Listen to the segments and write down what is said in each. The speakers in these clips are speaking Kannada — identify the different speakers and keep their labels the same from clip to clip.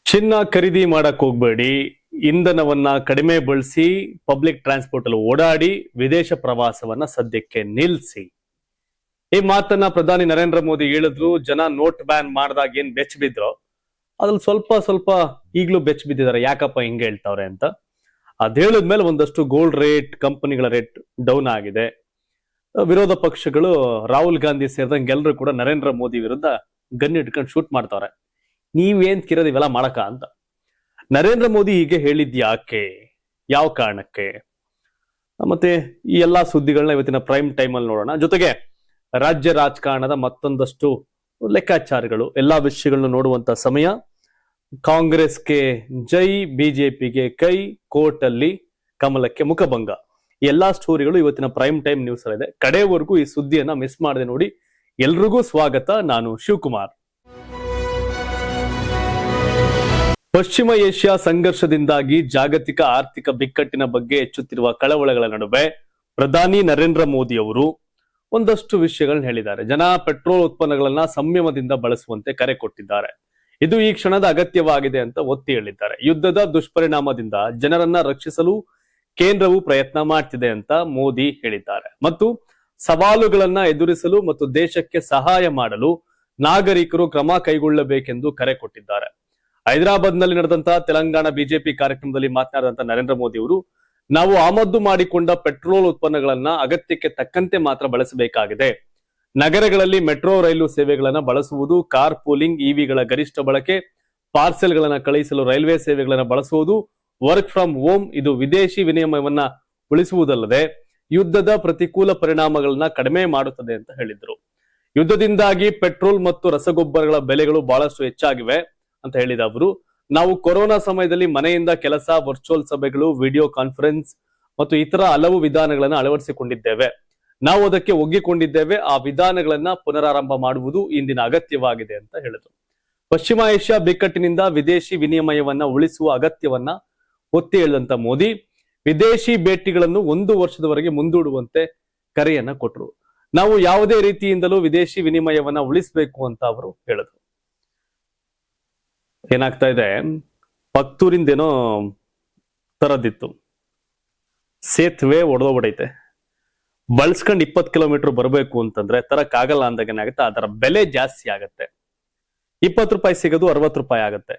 Speaker 1: ಚಿನ್ನ ಖರೀದಿ ಮಾಡಕ್ ಹೋಗ್ಬೇಡಿ, ಇಂಧನವನ್ನ ಕಡಿಮೆ ಬಳಸಿ, ಪಬ್ಲಿಕ್ ಟ್ರಾನ್ಸ್ಪೋರ್ಟ್ ಅಲ್ಲಿ ಓಡಾಡಿ, ವಿದೇಶ ಪ್ರವಾಸವನ್ನ ಸದ್ಯಕ್ಕೆ ನಿಲ್ಸಿ. ಈ ಮಾತನ್ನ ಪ್ರಧಾನಿ ನರೇಂದ್ರ ಮೋದಿ ಹೇಳಿದ್ರು. ಜನ ನೋಟ್ ಬ್ಯಾನ್ ಮಾಡಿದಾಗ ಏನ್ ಬೆಚ್ಚ ಬಿದ್ರು, ಅದ್ರಲ್ಲಿ ಸ್ವಲ್ಪ ಈಗ್ಲೂ ಬೆಚ್ಚ ಬಿದ್ದಿದ್ದಾರೆ. ಯಾಕಪ್ಪ ಹಿಂಗೆ ಹೇಳ್ತಾವ್ರೆ ಅಂತ. ಅದ್ ಹೇಳಿದ್ಮೇಲೆ ಒಂದಷ್ಟು ಗೋಲ್ಡ್ ರೇಟ್, ಕಂಪನಿಗಳ ರೇಟ್ ಡೌನ್ ಆಗಿದೆ. ವಿರೋಧ ಪಕ್ಷಗಳು ರಾಹುಲ್ ಗಾಂಧಿ ಸೇರಿದಂಗೆ ಎಲ್ಲರೂ ಕೂಡ ನರೇಂದ್ರ ಮೋದಿ ವಿರುದ್ಧ ಗನ್ ಇಟ್ಕೊಂಡು ಶೂಟ್ ಮಾಡ್ತಾವ್ರೆ. ನೀವೇನ್ ಕಿರೋದು ಇವೆಲ್ಲ ಮಾಡಕ ಅಂತ. ನರೇಂದ್ರ ಮೋದಿ ಹೀಗೆ ಹೇಳಿದ್ಯಾಕೆ, ಯಾವ ಕಾರಣಕ್ಕೆ, ಮತ್ತೆ ಈ ಎಲ್ಲಾ ಸುದ್ದಿಗಳನ್ನ ಇವತ್ತಿನ ಪ್ರೈಮ್ ಟೈಮ್ ಅಲ್ಲಿ ನೋಡೋಣ. ಜೊತೆಗೆ ರಾಜ್ಯ ರಾಜಕಾರಣದ ಮತ್ತೊಂದಷ್ಟು ಲೆಕ್ಕಾಚಾರಗಳು, ಎಲ್ಲಾ ವಿಷಯಗಳನ್ನ ನೋಡುವಂತ ಸಮಯ. ಕಾಂಗ್ರೆಸ್ಗೆ ಜೈ, ಬಿಜೆಪಿಗೆ ಕೈ, ಕೋರ್ಟ್ ಅಲ್ಲಿ ಕಮಲಕ್ಕೆ ಮುಖಭಂಗ. ಎಲ್ಲಾ ಸ್ಟೋರಿಗಳು ಇವತ್ತಿನ ಪ್ರೈಮ್ ಟೈಮ್ ನ್ಯೂಸ್ ಅಲ್ಲಿದೆ. ಕಡೆವರೆಗೂ ಈ ಸುದ್ದಿಯನ್ನ ಮಿಸ್ ಮಾಡದೆ ನೋಡಿ. ಎಲ್ರಿಗೂ ಸ್ವಾಗತ. ನಾನು ಶಿವಕುಮಾರ್. ಪಶ್ಚಿಮ ಏಷ್ಯಾ ಸಂಘರ್ಷದಿಂದಾಗಿ ಜಾಗತಿಕ ಆರ್ಥಿಕ ಬಿಕ್ಕಟ್ಟಿನ ಬಗ್ಗೆ ಹೆಚ್ಚುತ್ತಿರುವ ಕಳವಳಗಳ ನಡುವೆ ಪ್ರಧಾನಿ ನರೇಂದ್ರ ಮೋದಿ ಅವರು ಒಂದಷ್ಟು ವಿಷಯಗಳನ್ನ ಹೇಳಿದ್ದಾರೆ. ಜನ ಪೆಟ್ರೋಲ್ ಉತ್ಪನ್ನಗಳನ್ನ ಸಂಯಮದಿಂದ ಬಳಸುವಂತೆ ಕರೆ ಕೊಟ್ಟಿದ್ದಾರೆ. ಇದು ಈ ಕ್ಷಣದ ಅಗತ್ಯವಾಗಿದೆ ಅಂತ ಒತ್ತಿ ಹೇಳಿದ್ದಾರೆ. ಯುದ್ಧದ ದುಷ್ಪರಿಣಾಮದಿಂದ ಜನರನ್ನ ರಕ್ಷಿಸಲು ಕೇಂದ್ರವು ಪ್ರಯತ್ನ ಮಾಡ್ತಿದೆ ಅಂತ ಮೋದಿ ಹೇಳಿದ್ದಾರೆ. ಮತ್ತು ಸವಾಲುಗಳನ್ನ ಎದುರಿಸಲು ಮತ್ತು ದೇಶಕ್ಕೆ ಸಹಾಯ ಮಾಡಲು ನಾಗರಿಕರು ಕ್ರಮ ಕೈಗೊಳ್ಳಬೇಕೆಂದು ಕರೆ ಕೊಟ್ಟಿದ್ದಾರೆ. ಹೈದರಾಬಾದ್ ನಲ್ಲಿ ನಡೆದಂತಹ ತೆಲಂಗಾಣ ಬಿಜೆಪಿ ಕಾರ್ಯಕ್ರಮದಲ್ಲಿ ಮಾತನಾಡಿದಂತ ನರೇಂದ್ರ ಮೋದಿ ಅವರು, ನಾವು ಆಮದು ಮಾಡಿಕೊಂಡ ಪೆಟ್ರೋಲ್ ಉತ್ಪನ್ನಗಳನ್ನ ಅಗತ್ಯಕ್ಕೆ ತಕ್ಕಂತೆ ಮಾತ್ರ ಬಳಸಬೇಕಾಗಿದೆ. ನಗರಗಳಲ್ಲಿ ಮೆಟ್ರೋ ರೈಲು ಸೇವೆಗಳನ್ನ ಬಳಸುವುದು, ಕಾರ್ ಪೂಲಿಂಗ್, ಇವಿಗಳ ಗರಿಷ್ಠ ಬಳಕೆ, ಪಾರ್ಸೆಲ್ ಗಳನ್ನ ಕಳುಹಿಸಲು ರೈಲ್ವೆ ಸೇವೆಗಳನ್ನ ಬಳಸುವುದು, ವರ್ಕ್ ಫ್ರಮ್ ಹೋಮ್, ಇದು ವಿದೇಶಿ ವಿನಿಮಯವನ್ನ ಉಳಿಸುವುದಲ್ಲದೆ ಯುದ್ಧದ ಪ್ರತಿಕೂಲ ಪರಿಣಾಮಗಳನ್ನ ಕಡಿಮೆ ಮಾಡುತ್ತದೆ ಅಂತ ಹೇಳಿದ್ರು. ಯುದ್ಧದಿಂದಾಗಿ ಪೆಟ್ರೋಲ್ ಮತ್ತು ರಸಗೊಬ್ಬರಗಳ ಬೆಲೆಗಳು ಬಹಳಷ್ಟು ಹೆಚ್ಚಾಗಿವೆ ಅಂತ ಹೇಳಿದ ಅವರು, ನಾವು ಕೊರೋನಾ ಸಮಯದಲ್ಲಿ ಮನೆಯಿಂದ ಕೆಲಸ, ವರ್ಚುವಲ್ ಸಭೆಗಳು, ವಿಡಿಯೋ ಕಾನ್ಫರೆನ್ಸ್ ಮತ್ತು ಇತರ ಹಲವು ವಿಧಾನಗಳನ್ನು ಅಳವಡಿಸಿಕೊಂಡಿದ್ದೇವೆ. ನಾವು ಅದಕ್ಕೆ ಒಗ್ಗಿಕೊಂಡಿದ್ದೇವೆ. ಆ ವಿಧಾನಗಳನ್ನ ಪುನರಾರಂಭ ಮಾಡುವುದು ಇಂದಿನ ಅಗತ್ಯವಾಗಿದೆ ಅಂತ ಹೇಳಿದ್ರು. ಪಶ್ಚಿಮ ಏಷ್ಯಾ ಬಿಕ್ಕಟ್ಟಿನಿಂದ ವಿದೇಶಿ ವಿನಿಮಯವನ್ನ ಉಳಿಸುವ ಅಗತ್ಯವನ್ನ ಒತ್ತಿ ಹೇಳಿದಂತ ಮೋದಿ, ವಿದೇಶಿ ಭೇಟಿಗಳನ್ನು 1 ವರ್ಷದವರೆಗೆ ಮುಂದೂಡುವಂತೆ ಕರೆಯನ್ನ ಕೊಟ್ಟರು. ನಾವು ಯಾವುದೇ ರೀತಿಯಿಂದಲೂ ವಿದೇಶಿ ವಿನಿಮಯವನ್ನ ಉಳಿಸಬೇಕು ಅಂತ ಅವರು ಹೇಳಿದ್ರು. ಏನಾಗ್ತಾ ಇದೆ, ಪತ್ತೂರಿಂದೇನೋ ತರದಿತ್ತು, ಸೇತುವೆ ಒಡೆದೋಗ್ಬಿಡೈತೆ. ಬಳಸ್ಕೊಂಡು 20 ಕಿಲೋಮೀಟರ್ ಬರಬೇಕು ಅಂತಂದ್ರೆ ತರಕ್ಕಾಗಲ್ಲ ಅಂದಾಗ ಏನಾಗುತ್ತೆ, ಅದರ ಬೆಲೆ ಜಾಸ್ತಿ ಆಗತ್ತೆ. 20 ರೂಪಾಯಿ ಸಿಗೋದು 60 ರೂಪಾಯಿ ಆಗತ್ತೆ.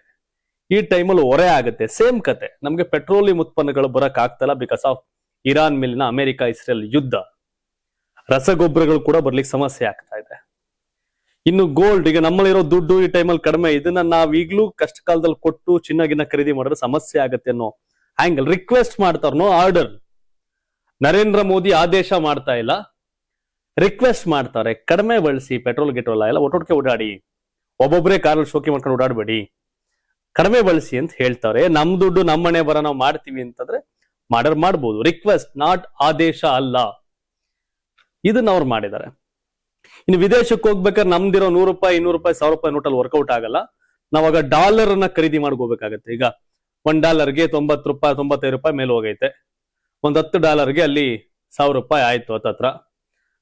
Speaker 1: ಈ ಟೈಮಲ್ಲಿ ಹೊರೆ ಆಗುತ್ತೆ. ಸೇಮ್ ಕತೆ ನಮ್ಗೆ ಪೆಟ್ರೋಲಿಯಂ ಉತ್ಪನ್ನಗಳು ಬರಕ್ ಆಗ್ತಲ್ಲ, ಬಿಕಾಸ್ ಆಫ್ ಇರಾನ್ ಮೇಲಿನ ಅಮೆರಿಕ ಇಸ್ರೇಲ್ ಯುದ್ಧ. ರಸಗೊಬ್ಬರಗಳು ಕೂಡ ಬರ್ಲಿಕ್ಕೆ ಸಮಸ್ಯೆ ಆಗ್ತಾ ಇದೆ. ಇನ್ನು ಗೋಲ್ಡ್, ಈಗ ನಮ್ಮಲ್ಲಿರೋ ದುಡ್ಡು ಈ ಟೈಮಲ್ಲಿ ಕಡಿಮೆ, ಇದನ್ನ ನಾವ್ ಈಗ್ಲೂ ಕಷ್ಟ ಕಾಲದಲ್ಲಿ ಕೊಟ್ಟು ಚಿನ್ನಗಿನ್ನ ಖರೀದಿ ಮಾಡಿದ್ರೆ ಸಮಸ್ಯೆ ಆಗತ್ತೆ ಅನ್ನೋ ಆಂಗಲ್ ರಿಕ್ವೆಸ್ಟ್ ಮಾಡ್ತಾರ. No order. ನರೇಂದ್ರ ಮೋದಿ ಆದೇಶ ಮಾಡ್ತಾ ಇಲ್ಲ, ರಿಕ್ವೆಸ್ಟ್ ಮಾಡ್ತಾರೆ. ಕಡಿಮೆ ಬಳಸಿ ಪೆಟ್ರೋಲ್ ಗಿಟ್ರೋಲ್ ಎಲ್ಲ, ಒಟ್ಟೊಟ್ಟಿಗೆ ಓಡಾಡಿ, ಒಬ್ಬೊಬ್ಬರೇ ಕಾರಲ್ಲಿ ಶೋಕಿ ಮಾಡ್ಕೊಂಡು ಓಡಾಡಬೇಡಿ, ಕಡಿಮೆ ಬಳಸಿ ಅಂತ ಹೇಳ್ತಾರೆ. ನಮ್ ದುಡ್ಡು ನಮ್ಮನೆ ಬರ ನಾವು ಮಾಡ್ತೀವಿ ಅಂತಂದ್ರೆ ಮಾಡ್ಬೋದು. ರಿಕ್ವೆಸ್ಟ್, ನಾಟ್ ಆದೇಶ ಅಲ್ಲ. ಇದನ್ನ ಅವ್ರು ಮಾಡಿದ್ದಾರೆ. ಇನ್ನು ವಿದೇಶಕ್ಕೆ ಹೋಗ್ಬೇಕಾದ್ರೆ ನಮ್ದಿರೋ 100 ರೂಪಾಯಿ, 200 ರೂಪಾಯಿ, 1000 ರೂಪಾಯಿ ನೋಟಲ್ಲಿ ವರ್ಕೌಟ್ ಆಗಲ್ಲ. ನಾವಾಗ ಡಾಲರ್ ಅನ್ನ ಖರೀದಿ ಮಾಡ್ಕೋಬೇಕಾಗತ್ತೆ. ಈಗ $1ಗೆ 90 ರೂಪಾಯಿ, 95 ರೂಪಾಯಿ ಮೇಲೆ ಹೋಗೈತೆ. ಒಂದ್ $10 ಅಲ್ಲಿ 1000 ರೂಪಾಯಿ ಆಯ್ತು ಹತ್ತತ್ರ.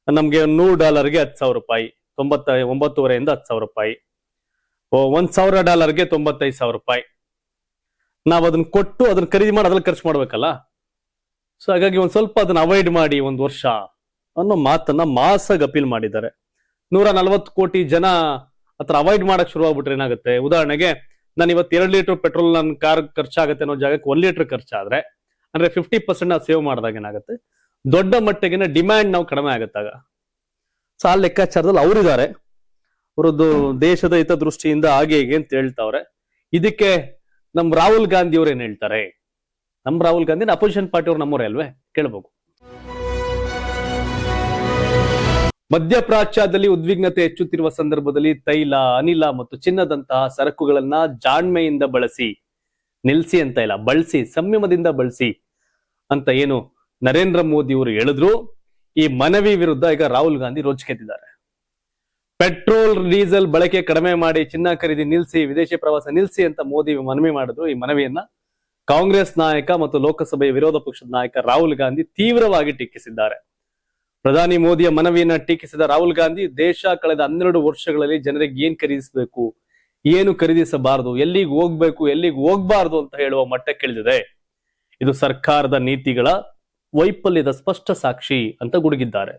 Speaker 1: ನಮ್ಗೆ $100ಗೆ 10,000 ರೂಪಾಯಿ, 99.5 10,000 ರೂಪಾಯಿ. $1,000ಗೆ 95,000 ರೂಪಾಯಿ. ನಾವ್ ಅದನ್ನ ಕೊಟ್ಟು ಅದನ್ನ ಖರೀದಿ ಮಾಡಿ ಅದ್ರಲ್ಲಿ ಖರ್ಚು ಮಾಡ್ಬೇಕಲ್ಲ. ಸೊ ಹಾಗಾಗಿ ಒಂದ್ ಸ್ವಲ್ಪ ಅದನ್ನ ಅವಾಯ್ಡ್ ಮಾಡಿ 1 ವರ್ಷ ಅನ್ನೋ ಮಾತನ್ನ ಮಾಸಾಗಿ ಅಪೀಲ್ ಮಾಡಿದ್ದಾರೆ. 140 ಕೋಟಿ ಜನ ಹತ್ರ ಅವಾಯ್ಡ್ ಮಾಡಕ್ ಶುರು ಆಗ್ಬಿಟ್ರೆ ಏನಾಗುತ್ತೆ, ಉದಾಹರಣೆಗೆ ನಾನು ಇವತ್ತು 2 ಲೀಟರ್ ಪೆಟ್ರೋಲ್ ನನ್ನ ಕಾರ್ ಖರ್ಚಾಗುತ್ತೆ ಅನ್ನೋ ಜಾಗಕ್ಕೆ 1 ಲೀಟರ್ ಖರ್ಚಾದ್ರೆ ಅಂದ್ರೆ 50% ನಾವು ಸೇವ್ ಮಾಡಿದಾಗ ಏನಾಗುತ್ತೆ, ದೊಡ್ಡ ಮಟ್ಟಿಗಿನ ಡಿಮ್ಯಾಂಡ್ ನಾವು ಕಡಿಮೆ ಆಗುತ್ತಾಗ. ಸೊ ಆ ಲೆಕ್ಕಾಚಾರದಲ್ಲಿ ಅವರಿದ್ದಾರೆ. ಅವರದ್ದು ದೇಶದ ಹಿತದೃಷ್ಟಿಯಿಂದ ಹಾಗೆ ಹೀಗೆ ಅಂತ ಹೇಳ್ತಾವ್ರೆ. ಇದಕ್ಕೆ ನಮ್ ರಾಹುಲ್ ಗಾಂಧಿ ಅವ್ರು ಏನ್ ಹೇಳ್ತಾರೆ? ನಮ್ ರಾಹುಲ್ ಗಾಂಧಿ ಅಪೋಸಿಷನ್ ಪಾರ್ಟಿ ಅವ್ರು ನಮ್ಮವರೇ ಅಲ್ವೇ, ಕೇಳ್ಬೇಕು. ಮಧ್ಯಪ್ರಾಚ್ಯದಲ್ಲಿ ಉದ್ವಿಗ್ನತೆ ಹೆಚ್ಚುತ್ತಿರುವ ಸಂದರ್ಭದಲ್ಲಿ ತೈಲ, ಅನಿಲ ಮತ್ತು ಚಿನ್ನದಂತಹ ಸರಕುಗಳನ್ನ ಜಾಣ್ಮೆಯಿಂದ ಬಳಸಿ, ನಿಲ್ಸಿ ಅಂತ ಇಲ್ಲ, ಬಳಸಿ, ಸಂಯಮದಿಂದ ಬಳಸಿ ಅಂತ ಏನು ನರೇಂದ್ರ ಮೋದಿ ಅವರು ಹೇಳಿದ್ರು. ಈ ಮನವಿ ವಿರುದ್ಧ ಈಗ ರಾಹುಲ್ ಗಾಂಧಿ ರೋಚಕೆತ್ತಿದ್ದಾರೆ. ಪೆಟ್ರೋಲ್ ಡೀಸೆಲ್ ಬಳಕೆ ಕಡಿಮೆ ಮಾಡಿ, ಚಿನ್ನ ಖರೀದಿ ನಿಲ್ಸಿ, ವಿದೇಶಿ ಪ್ರವಾಸ ನಿಲ್ಸಿ ಅಂತ ಮೋದಿ ಮನವಿ ಮಾಡಿದ್ರು. ಈ ಮನವಿಯನ್ನ ಕಾಂಗ್ರೆಸ್ ನಾಯಕ ಮತ್ತು ಲೋಕಸಭೆಯ ವಿರೋಧ ಪಕ್ಷದ ನಾಯಕ ರಾಹುಲ್ ಗಾಂಧಿ ತೀವ್ರವಾಗಿ ಟೀಕಿಸಿದ್ದಾರೆ. ಪ್ರಧಾನಿ ಮೋದಿಯ ಮನವಿಯನ್ನ ಟೀಕಿಸಿದ ರಾಹುಲ್ ಗಾಂಧಿ, ದೇಶ ಕಳೆದ 12 ವರ್ಷಗಳಲ್ಲಿ ಜನರಿಗೆ ಏನ್ ಖರೀದಿಸಬೇಕು, ಏನು ಖರೀದಿಸಬಾರದು, ಎಲ್ಲಿಗೆ ಹೋಗ್ಬೇಕು ಎಲ್ಲಿಗೆ ಹೋಗ್ಬಾರ್ದು ಅಂತ ಹೇಳುವ ಮಟ್ಟಕ್ಕೆ ಇಳಿದಿದೆ. ಇದು ಸರ್ಕಾರದ ನೀತಿಗಳ ವೈಫಲ್ಯದ ಸ್ಪಷ್ಟ ಸಾಕ್ಷಿ ಅಂತ ಗುಡುಗಿದ್ದಾರೆ.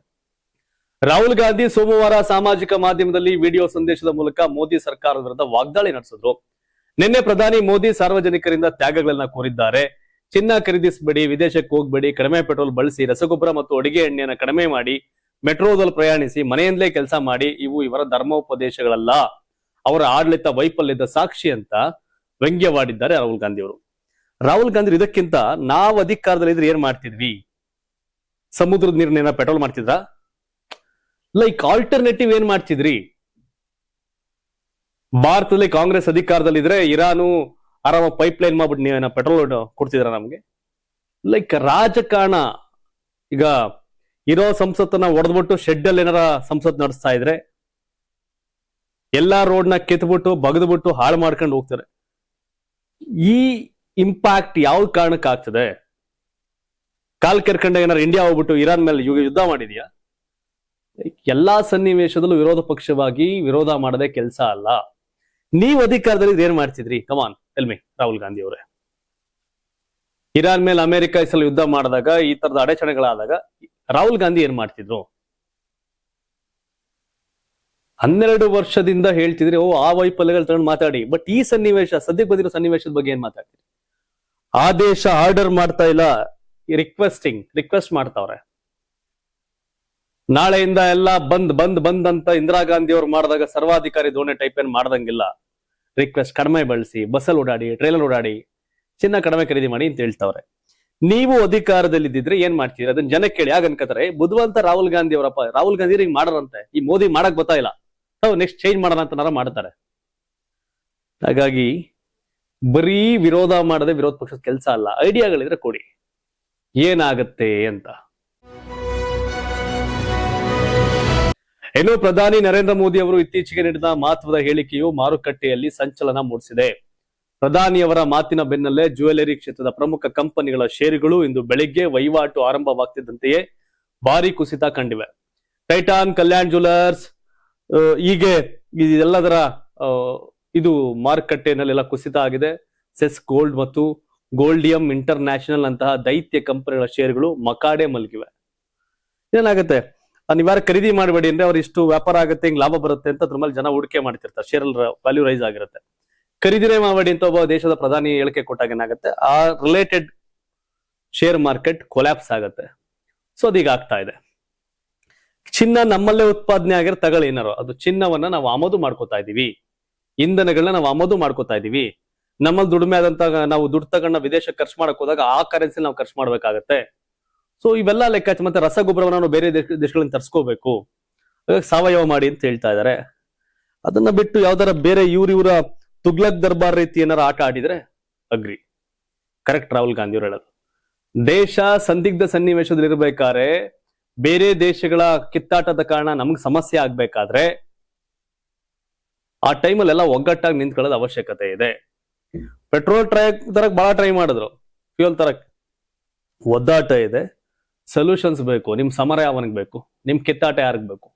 Speaker 1: ರಾಹುಲ್ ಗಾಂಧಿ ಸೋಮವಾರ ಸಾಮಾಜಿಕ ಮಾಧ್ಯಮದಲ್ಲಿ ವಿಡಿಯೋ ಸಂದೇಶದ ಮೂಲಕ ಮೋದಿ ಸರ್ಕಾರದ ವಿರುದ್ಧ ವಾಗ್ದಾಳಿ ನಡೆಸಿದ್ರು. ನಿನ್ನೆ ಪ್ರಧಾನಿ ಮೋದಿ ಸಾರ್ವಜನಿಕರಿಂದ ತ್ಯಾಗಗಳನ್ನ ಕೋರಿದ್ದಾರೆ. ಚಿನ್ನ ಖರೀದಿಸಬೇಡಿ, ವಿದೇಶಕ್ಕೆ ಹೋಗ್ಬೇಡಿ, ಕಡಿಮೆ ಪೆಟ್ರೋಲ್ ಬಳಸಿ, ರಸಗೊಬ್ಬರ ಮತ್ತು ಅಡಿಗೆ ಎಣ್ಣೆಯನ್ನು ಕಡಿಮೆ ಮಾಡಿ, ಮೆಟ್ರೋದಲ್ಲಿ ಪ್ರಯಾಣಿಸಿ, ಮನೆಯಿಂದಲೇ ಕೆಲಸ ಮಾಡಿ, ಇವು ಇವರ ಧರ್ಮೋಪದೇಶಗಳಲ್ಲ, ಅವರ ಆಡಳಿತ ವೈಫಲ್ಯದ ಸಾಕ್ಷಿ ಅಂತ ವ್ಯಂಗ್ಯವಾಡಿದ್ದಾರೆ ರಾಹುಲ್ ಗಾಂಧಿ ಅವರು. ರಾಹುಲ್ ಗಾಂಧಿ ಇದಕ್ಕಿಂತ ನಾವು ಅಧಿಕಾರದಲ್ಲಿ ಇದ್ರೆ ಏನ್ ಮಾಡ್ತಿದ್ವಿ? ಸಮುದ್ರದ ನೀರನ್ನೇನ ಪೆಟ್ರೋಲ್ ಮಾಡ್ತಿದ್ರ? ಲೈಕ್ ಆಲ್ಟರ್ನೇಟಿವ್ ಏನ್ ಮಾಡ್ತಿದ್ರಿ? ಭಾರತದಲ್ಲಿ ಕಾಂಗ್ರೆಸ್ ಅಧಿಕಾರದಲ್ಲಿ ಇದ್ರೆ ಇರಾನು ಆರಾಮ ಪೈಪ್ ಲೈನ್ ಮಾಡ್ಬಿಟ್ಟು ನೀವೇನ ಪೆಟ್ರೋಲ್ ಕೊಡ್ತಿದ್ರ ನಮ್ಗೆ? ಲೈಕ್ ರಾಜಕಾರಣ ಈಗ ಇರೋ ಸಂಸತ್ತನ್ನ ಒಡೆದ್ಬಿಟ್ಟು ಶೆಡ್ ಅಲ್ಲಿ ಏನಾರ ಸಂಸತ್ ನಡೆಸ್ತಾ ಇದ್ರೆ ಎಲ್ಲಾ ರೋಡ್ನ ಕಿತ್ಬಿಟ್ಟು ಬಗದ್ಬಿಟ್ಟು ಹಾಳು ಮಾಡ್ಕೊಂಡು ಹೋಗ್ತಾರೆ. ಈ ಇಂಪ್ಯಾಕ್ಟ್ ಯಾವ ಕಾರಣಕ್ಕೆ ಆಗ್ತದೆ? ಕಾಲ್ ಕೆರ್ಕೊಂಡ ಏನಾರು ಇಂಡಿಯಾ ಹೋಗ್ಬಿಟ್ಟು ಇರಾನ್ ಮೇಲೆ ಯುದ್ಧ ಮಾಡಿದ್ಯಾ? ಎಲ್ಲಾ ಸನ್ನಿವೇಶದಲ್ಲೂ ವಿರೋಧ ಪಕ್ಷವಾಗಿ ವಿರೋಧ ಮಾಡದೆ ಕೆಲಸ ಅಲ್ಲ. ನೀವು ಅಧಿಕಾರದಲ್ಲಿ ಏನ್ ಮಾಡ್ತಿದ್ರಿ? Come on tell me Rahul Gandhi ಅವರೇ. ಇರಾನ್ ಮೇಲೆ ಅಮೆರಿಕ ಈ ಸಲ ಯುದ್ಧ ಮಾಡಿದಾಗ, ಈ ತರದ ಅಡಚಣೆಗಳಾದಾಗ ರಾಹುಲ್ ಗಾಂಧಿ ಏನ್ ಮಾಡ್ತಿದ್ರು? 12 ವರ್ಷದಿಂದ ಹೇಳ್ತಿದ್ರಿ ಆ ವೈಫಲ್ಯಗಳು ತಗೊಂಡು ಮಾತಾಡಿ. ಬಟ್ ಈ ಸನ್ನಿವೇಶ, ಸದ್ಯಕ್ಕೆ ಬಂದಿರೋ ಸನ್ನಿವೇಶದ ಬಗ್ಗೆ ಏನ್ ಮಾತಾಡ್ತೀರಿ? ಆದೇಶ ಆರ್ಡರ್ ಮಾಡ್ತಾ ಇಲ್ಲ, ರಿಕ್ವೆಸ್ಟ್ ಮಾಡ್ತಾವ್ರೆ. ನಾಳೆಯಿಂದ ಎಲ್ಲ ಬಂದ್ ಅಂತ ಇಂದಿರಾ ಗಾಂಧಿ ಅವ್ರು ಮಾಡಿದಾಗ ಸರ್ವಾಧಿಕಾರಿ ಧೋರಣೆ ಟೈಪ್ ಏನ್ ಮಾಡ್ದಂಗಿಲ್ಲ. ರಿಕ್ವೆಸ್ಟ್ ಕಡಿಮೆ ಬಳಸಿ, ಬಸ್ಸಲ್ಲಿ ಓಡಾಡಿ, ಟ್ರೈಲಲ್ಲಿ ಓಡಾಡಿ, ಚಿನ್ನ ಕಡಿಮೆ ಖರೀದಿ ಮಾಡಿ ಅಂತ ಹೇಳ್ತಾವ್ರೆ. ನೀವು ಅಧಿಕಾರದಲ್ಲಿ ಇದ್ದಿದ್ರೆ ಏನ್ ಮಾಡ್ತೀರಿ? ಅದನ್ನ ಜನ ಕೇಳಿ ಆಗ ಅನ್ಕೋತಾರೆ ಬುದ್ಧಿವಂತ ರಾಹುಲ್ ಗಾಂಧಿ ಅವರಪ್ಪ, ರಾಹುಲ್ ಗಾಂಧಿ ಹಿಂಗ್ ಮಾಡಾರಂತೆ, ಈ ಮೋದಿ ಮಾಡಕ್ ಗೊತ್ತಾ ಇಲ್ಲ, ನೆಕ್ಸ್ಟ್ ಚೇಂಜ್ ಮಾಡೋಣ ಅಂತ ಮಾಡ್ತಾರೆ. ಹಾಗಾಗಿ ಬರೀ ವಿರೋಧ ಮಾಡದೆ ವಿರೋಧ ಪಕ್ಷದ ಕೆಲಸ ಅಲ್ಲ, ಐಡಿಯಾಗಳಿದ್ರೆ ಕೊಡಿ, ಏನಾಗತ್ತೆ ಅಂತ. ಇನ್ನು ಪ್ರಧಾನಿ ನರೇಂದ್ರ ಮೋದಿ ಅವರು ಇತ್ತೀಚೆಗೆ ನೀಡಿದ ಮಹತ್ವದ ಹೇಳಿಕೆಯು ಮಾರುಕಟ್ಟೆಯಲ್ಲಿ ಸಂಚಲನ ಮೂಡಿಸಿದೆ. ಪ್ರಧಾನಿಯವರ ಮಾತಿನ ಬೆನ್ನಲ್ಲೇ ಜ್ಯುವೆಲರಿ ಕ್ಷೇತ್ರದ ಪ್ರಮುಖ ಕಂಪನಿಗಳ ಷೇರುಗಳು ಇಂದು ಬೆಳಿಗ್ಗೆ ವಹಿವಾಟು ಆರಂಭವಾಗ್ತಿದ್ದಂತೆಯೇ ಭಾರಿ ಕುಸಿತ ಕಂಡಿವೆ. ಟೈಟಾನ್, ಕಲ್ಯಾಣ್ ಜ್ಯುವೆಲರ್ಸ್, ಹೀಗೆ ಇದೆಲ್ಲದರ ಇದು ಮಾರುಕಟ್ಟೆಯಲ್ಲೆಲ್ಲ ಕುಸಿತ ಆಗಿದೆ. ಸೆಸ್ ಗೋಲ್ಡ್ ಮತ್ತು ಗೋಲ್ಡಿಯಂ ಇಂಟರ್ನ್ಯಾಷನಲ್ ಅಂತಹ ದೈತ್ಯ ಕಂಪನಿಗಳ ಷೇರುಗಳು ಮಕಾಡೆ ಮಲಗಿವೆ. ಏನಾಗುತ್ತೆ? ನೀವ್ಯಾರು ಖರೀದಿ ಮಾಡಬೇಡಿ ಅಂದ್ರೆ ಅವ್ರು ಇಷ್ಟು ವ್ಯಾಪಾರ ಆಗುತ್ತೆ, ಹಿಂಗ್ ಲಾಭ ಬರುತ್ತೆ ಅಂತ ಅದ್ರ ಮೇಲೆ ಜನ ಹೂಡಿಕೆ ಮಾಡ್ತಿರ್ತಾರೆ. ಶೇರ್ ವ್ಯಾಲ್ಯೂ ರೈಸ್ ಆಗಿರುತ್ತೆ. ಖರೀದಿನೇ ಮಾಡಬೇಡಿ ಅಂತ ಒಬ್ಬ ದೇಶದ ಪ್ರಧಾನಿ ಹೇಳಿಕೆ ಕೊಟ್ಟಾಗ ಏನಾಗುತ್ತೆ? ಆ ರಿಲೇಟೆಡ್ ಶೇರ್ ಮಾರ್ಕೆಟ್ ಕೊಲ್ಯಾಪ್ಸ್ ಆಗುತ್ತೆ. ಸೊ ಅದೀಗ ಆಗ್ತಾ ಇದೆ. ಚಿನ್ನ ನಮ್ಮಲ್ಲೇ ಉತ್ಪಾದನೆ ಆಗಿರೋ ತಗೊಳ್ಳಿ ಏನಾರು, ಅದು ಚಿನ್ನವನ್ನ ನಾವು ಆಮದು ಮಾಡ್ಕೋತಾ ಇದೀವಿ, ಇಂಧನಗಳನ್ನ ನಾವು ಆಮದು ಮಾಡ್ಕೋತಾ ಇದೀವಿ. ನಮ್ಮಲ್ಲಿ ದುಡಿಮೆ ಆದಂತ ನಾವು ದುಡ್ಡು ತಗೊಂಡ ವಿದೇಶಕ್ಕೆ ಖರ್ಚು ಮಾಡಕ್ ಹೋದಾಗ ಆ ಕರೆನ್ಸಿ ನಾವು ಖರ್ಚು ಮಾಡ್ಬೇಕಾಗತ್ತೆ. ಸೊ ಇವೆಲ್ಲ ಲೆಕ್ಕಾಚಾರ. ಮತ್ತೆ ರಸಗೊಬ್ಬರವನ್ನು ನಾವು ಬೇರೆ ದೇಶಗಳಿಂದ ತರಿಸ್ಕೋಬೇಕು, ಸಾವಯವ ಮಾಡಿ ಅಂತ ಹೇಳ್ತಾ ಇದಾರೆ. ಅದನ್ನ ಬಿಟ್ಟು ಯಾವ್ದಾರ ಬೇರೆ ಇವರ ತುಗ್ಲಕ್ ದರ್ಬಾರ್ ರೀತಿ ಏನಾರ ಆಟ ಆಡಿದ್ರೆ ಅಗ್ರಿ. ಕರೆಕ್ಟ್ ರಾಹುಲ್ ಗಾಂಧಿ ಅವರು ಹೇಳೋದು. ದೇಶ ಸಂದಿಗ್ಧ ಸನ್ನಿವೇಶದಲ್ಲಿ ಇರ್ಬೇಕಾದ್ರೆ, ಬೇರೆ ದೇಶಗಳ ಕಿತ್ತಾಟದ ಕಾರಣ ನಮ್ಗೆ ಸಮಸ್ಯೆ ಆಗ್ಬೇಕಾದ್ರೆ ಆ ಟೈಮಲ್ಲೆಲ್ಲ ಒಗ್ಗಟ್ಟಾಗಿ ನಿಂತ್ಕೊಳ್ಳೋದು ಅವಶ್ಯಕತೆ ಇದೆ. ಪೆಟ್ರೋಲ್ ತರಕ್ ಬಹಳ ಟ್ರೈ ಮಾಡಿದ್ರು, ಫ್ಯೂಯಲ್ ತರಕ್ ಒದ್ದಾಟ ಇದೆ. ಸೊಲ್ಯೂಷನ್ಸ್ ಬೇಕು. ನಿಮ್ ಸಮರ ಯಾವನಿಗೆ ಬೇಕು? ನಿಮ್ ಕಿತ್ತಾಟ ಯಾರಿಗ್ ಬೇಕು?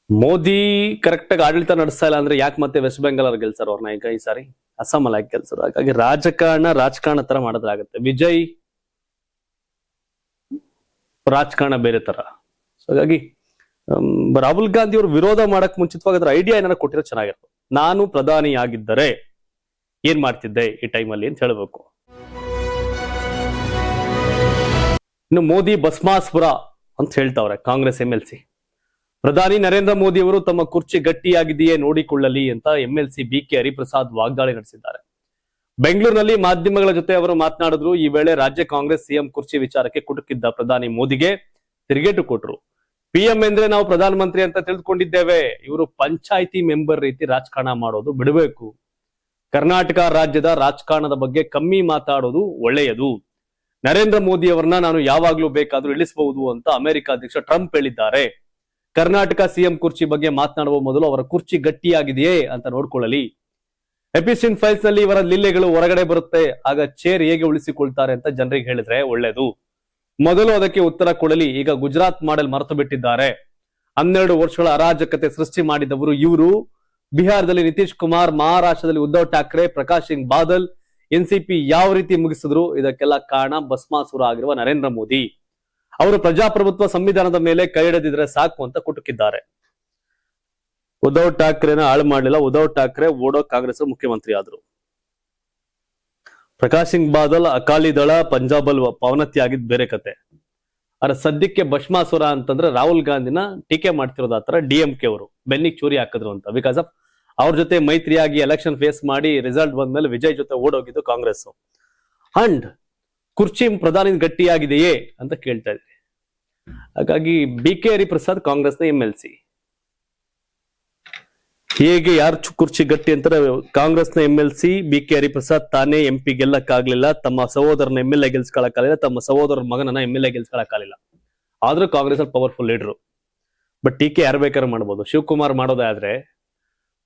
Speaker 1: ಮೋದಿ ಕರೆಕ್ಟ್ ಆಗಿ ಆಡಳಿತ ನಡೆಸ್ತಾ ಇಲ್ಲ ಅಂದ್ರೆ ಯಾಕೆ ಮತ್ತೆ ವೆಸ್ಟ್ ಬೆಂಗಾಲ್ ಅವ್ರು ಗೆಲ್ಸಾರ ಅವ್ರನ್ನ? ಈಗ ಈ ಸಾರಿ ಅಸ್ಸಾಂ ಅಲ್ಲಿ ಗೆಲ್ಸಾರ. ಹಾಗಾಗಿ ರಾಜಕಾರಣ ತರ ಮಾಡೋದಾಗತ್ತೆ. ವಿಜಯ್ ರಾಜಕಾರಣ ಬೇರೆ ತರ. ಹಾಗಾಗಿ ರಾಹುಲ್ ಗಾಂಧಿ ಅವರು ವಿರೋಧ ಮಾಡಕ್ ಮುಂಚಿತವಾಗಿ ಅದ್ರ ಐಡಿಯಾ ಏನಾರ ಕೊಟ್ಟಿರೋ ಚೆನ್ನಾಗಿರುತ್ತೆ. ನಾನು ಪ್ರಧಾನಿ ಆಗಿದ್ದರೆ ಏನ್ ಮಾಡ್ತಿದ್ದೆ ಈ ಟೈಮಲ್ಲಿ ಅಂತ ಹೇಳ್ಬೇಕು. ಇನ್ನು ಮೋದಿ ಭಸ್ಮಾಸುರ ಅಂತ ಹೇಳ್ತಾವ್ರೆ ಕಾಂಗ್ರೆಸ್ MLC. ಪ್ರಧಾನಿ ನರೇಂದ್ರ ಮೋದಿ ಅವರು ತಮ್ಮ ಕುರ್ಚಿ ಗಟ್ಟಿಯಾಗಿದೆಯೇ ನೋಡಿಕೊಳ್ಳಲಿ ಅಂತ MLC BK ಹರಿಪ್ರಸಾದ್ ವಾಗ್ದಾಳಿ ನಡೆಸಿದ್ದಾರೆ. ಬೆಂಗಳೂರಿನಲ್ಲಿ ಮಾಧ್ಯಮಗಳ ಜೊತೆ ಅವರು ಮಾತನಾಡಿದ್ರು. ಈ ವೇಳೆ ರಾಜ್ಯ ಕಾಂಗ್ರೆಸ್ CM ಕುರ್ಚಿ ವಿಚಾರಕ್ಕೆ ಕುಟುಕಿದ್ದ ಪ್ರಧಾನಿ ಮೋದಿಗೆ ತಿರುಗೇಟು ಕೊಟ್ರು. PM ಅಂದ್ರೆ ನಾವು ಪ್ರಧಾನಮಂತ್ರಿ ಅಂತ ತಿಳಿದುಕೊಂಡಿದ್ದೇವೆ, ಇವರು ಪಂಚಾಯಿತಿ ಮೆಂಬರ್ ರೀತಿ ರಾಜಕಾರಣ ಮಾಡೋದು ಬಿಡಬೇಕು. ಕರ್ನಾಟಕ ರಾಜ್ಯದ ರಾಜಕಾರಣದ ಬಗ್ಗೆ ಕಮ್ಮಿ ಮಾತಾಡೋದು ಒಳ್ಳೆಯದು. ನರೇಂದ್ರ ಮೋದಿ ಅವರನ್ನ ನಾನು ಯಾವಾಗ್ಲೂ ಬೇಕಾದ್ರೂ ಇಳಿಸಬಹುದು ಅಂತ ಅಮೆರಿಕ ಅಧ್ಯಕ್ಷ ಟ್ರಂಪ್ ಹೇಳಿದ್ದಾರೆ. ಕರ್ನಾಟಕ CM ಕುರ್ಚಿ ಬಗ್ಗೆ ಮಾತನಾಡುವ ಮೊದಲು ಅವರ ಕುರ್ಚಿ ಗಟ್ಟಿಯಾಗಿದೆಯೇ ಅಂತ ನೋಡ್ಕೊಳ್ಳಲಿ. ಎಪಿಸ್ಟಿನ್ ಫೈಲ್ಸ್ ನಲ್ಲಿ ಇವರ ಲೀಲೆಗಳು ಹೊರಗಡೆ ಬರುತ್ತೆ, ಆಗ ಚೇರ್ ಹೇಗೆ ಉಳಿಸಿಕೊಳ್ತಾರೆ ಅಂತ ಜನರಿಗೆ ಹೇಳಿದ್ರೆ ಒಳ್ಳೇದು. ಮೊದಲು ಅದಕ್ಕೆ ಉತ್ತರ ಕೊಡಲಿ. ಈಗ ಗುಜರಾತ್ ಮಾಡೆಲ್ ಮರೆತು ಬಿಟ್ಟಿದ್ದಾರೆ. 12 ವರ್ಷಗಳ ಅರಾಜಕತೆ ಸೃಷ್ಟಿ ಮಾಡಿದವರು ಇವರು. ಬಿಹಾರದಲ್ಲಿ ನಿತೀಶ್ ಕುಮಾರ್, ಮಹಾರಾಷ್ಟ್ರದಲ್ಲಿ ಉದ್ಧವ್ ಠಾಕ್ರೆ, ಪ್ರಕಾಶ್ ಸಿಂಗ್ ಬಾದಲ್, ಎನ್ಸಿಪಿ ಯಾವ ರೀತಿ ಮುಗಿಸಿದ್ರು, ಇದಕ್ಕೆಲ್ಲ ಕಾರಣ ಭಸ್ಮಾಸುರ ಆಗಿರುವ ನರೇಂದ್ರ ಮೋದಿ. ಅವರು ಪ್ರಜಾಪ್ರಭುತ್ವ ಸಂವಿಧಾನದ ಮೇಲೆ ಕೈ ಹಿಡಿದಿದ್ರೆ ಸಾಕು ಅಂತ ಕುಟುಕಿದ್ದಾರೆ. ಉದ್ಧವ್ ಠಾಕ್ರೆನ ಹಾಳು ಮಾಡಲಿಲ್ಲ, ಉದ್ಧವ್ ಠಾಕ್ರೆ ಓಡೋ ಕಾಂಗ್ರೆಸ್ ಮುಖ್ಯಮಂತ್ರಿ ಆದ್ರು. ಪ್ರಕಾಶ್ ಸಿಂಗ್ ಬಾದಲ್ ಅಕಾಲಿ ದಳ ಪಂಜಾಬ್ ಅಲ್ಲಿ ಪವನತಿ ಆಗಿದ್ ಬೇರೆ ಕತೆ. ಆದ್ರೆ ಸದ್ಯಕ್ಕೆ ಭಸ್ಮಾಸುರ ಅಂತಂದ್ರೆ ರಾಹುಲ್ ಗಾಂಧಿನ ಟೀಕೆ ಮಾಡ್ತಿರೋದು ಆತರ DMK ಅವರು ಬೆನ್ನಿಗೆ ಚೂರಿ ಹಾಕಿದ್ರು ಅಂತ. ಬಿಕಾಸ್ ಆಫ್ ಅವ್ರ ಜೊತೆ ಮೈತ್ರಿಯಾಗಿ ಎಲೆಕ್ಷನ್ ಫೇಸ್ ಮಾಡಿ ರಿಸಲ್ಟ್ ಬಂದ್ಮೇಲೆ ವಿಜಯ್ ಜೊತೆ ಓಡೋಗಿದ್ದು ಕಾಂಗ್ರೆಸ್. ಅಂಡ್ ಕುರ್ಚಿ ಪ್ರಧಾನಿ ಗಟ್ಟಿಯಾಗಿದೆಯೇ ಅಂತ ಕೇಳ್ತಾ ಇದ್ರಿ. ಹಾಗಾಗಿ BK ಹರಿಪ್ರಸಾದ್ ಕಾಂಗ್ರೆಸ್ನ MLC. ಹೇಗೆ ಯಾರು ಕುರ್ಚಿ ಗಟ್ಟಿ ಅಂತಾರೆ, ಕಾಂಗ್ರೆಸ್ನ MLC BK ಹರಿಪ್ರಸಾದ್ ತಾನೇ MP ಗೆಲ್ಲಕ್ಕಾಗ್ಲಿಲ್ಲ, ತಮ್ಮ ಸಹೋದರನ MLA ಗೆಲ್ಸ್ಕೊಳಕ್ಕಾಗಲಿಲ್ಲ, ತಮ್ಮ ಸಹೋದರನ ಮಗನನ್ನ MLA ಗೆಲ್ಸ್ಕೊಳಕ್ಕಾಗಲಿಲ್ಲ. ಆದ್ರೂ ಕಾಂಗ್ರೆಸ್ ಅಲ್ಲಿ ಪವರ್ಫುಲ್ ಲೀಡರು. ಬಟ್ ಟೀಕೆ ಯಾರು ಬೇಕಾದ್ರೂ ಮಾಡ್ಬೋದು. ಶಿವಕುಮಾರ್ ಮಾಡೋದೇ ಆದ್ರೆ,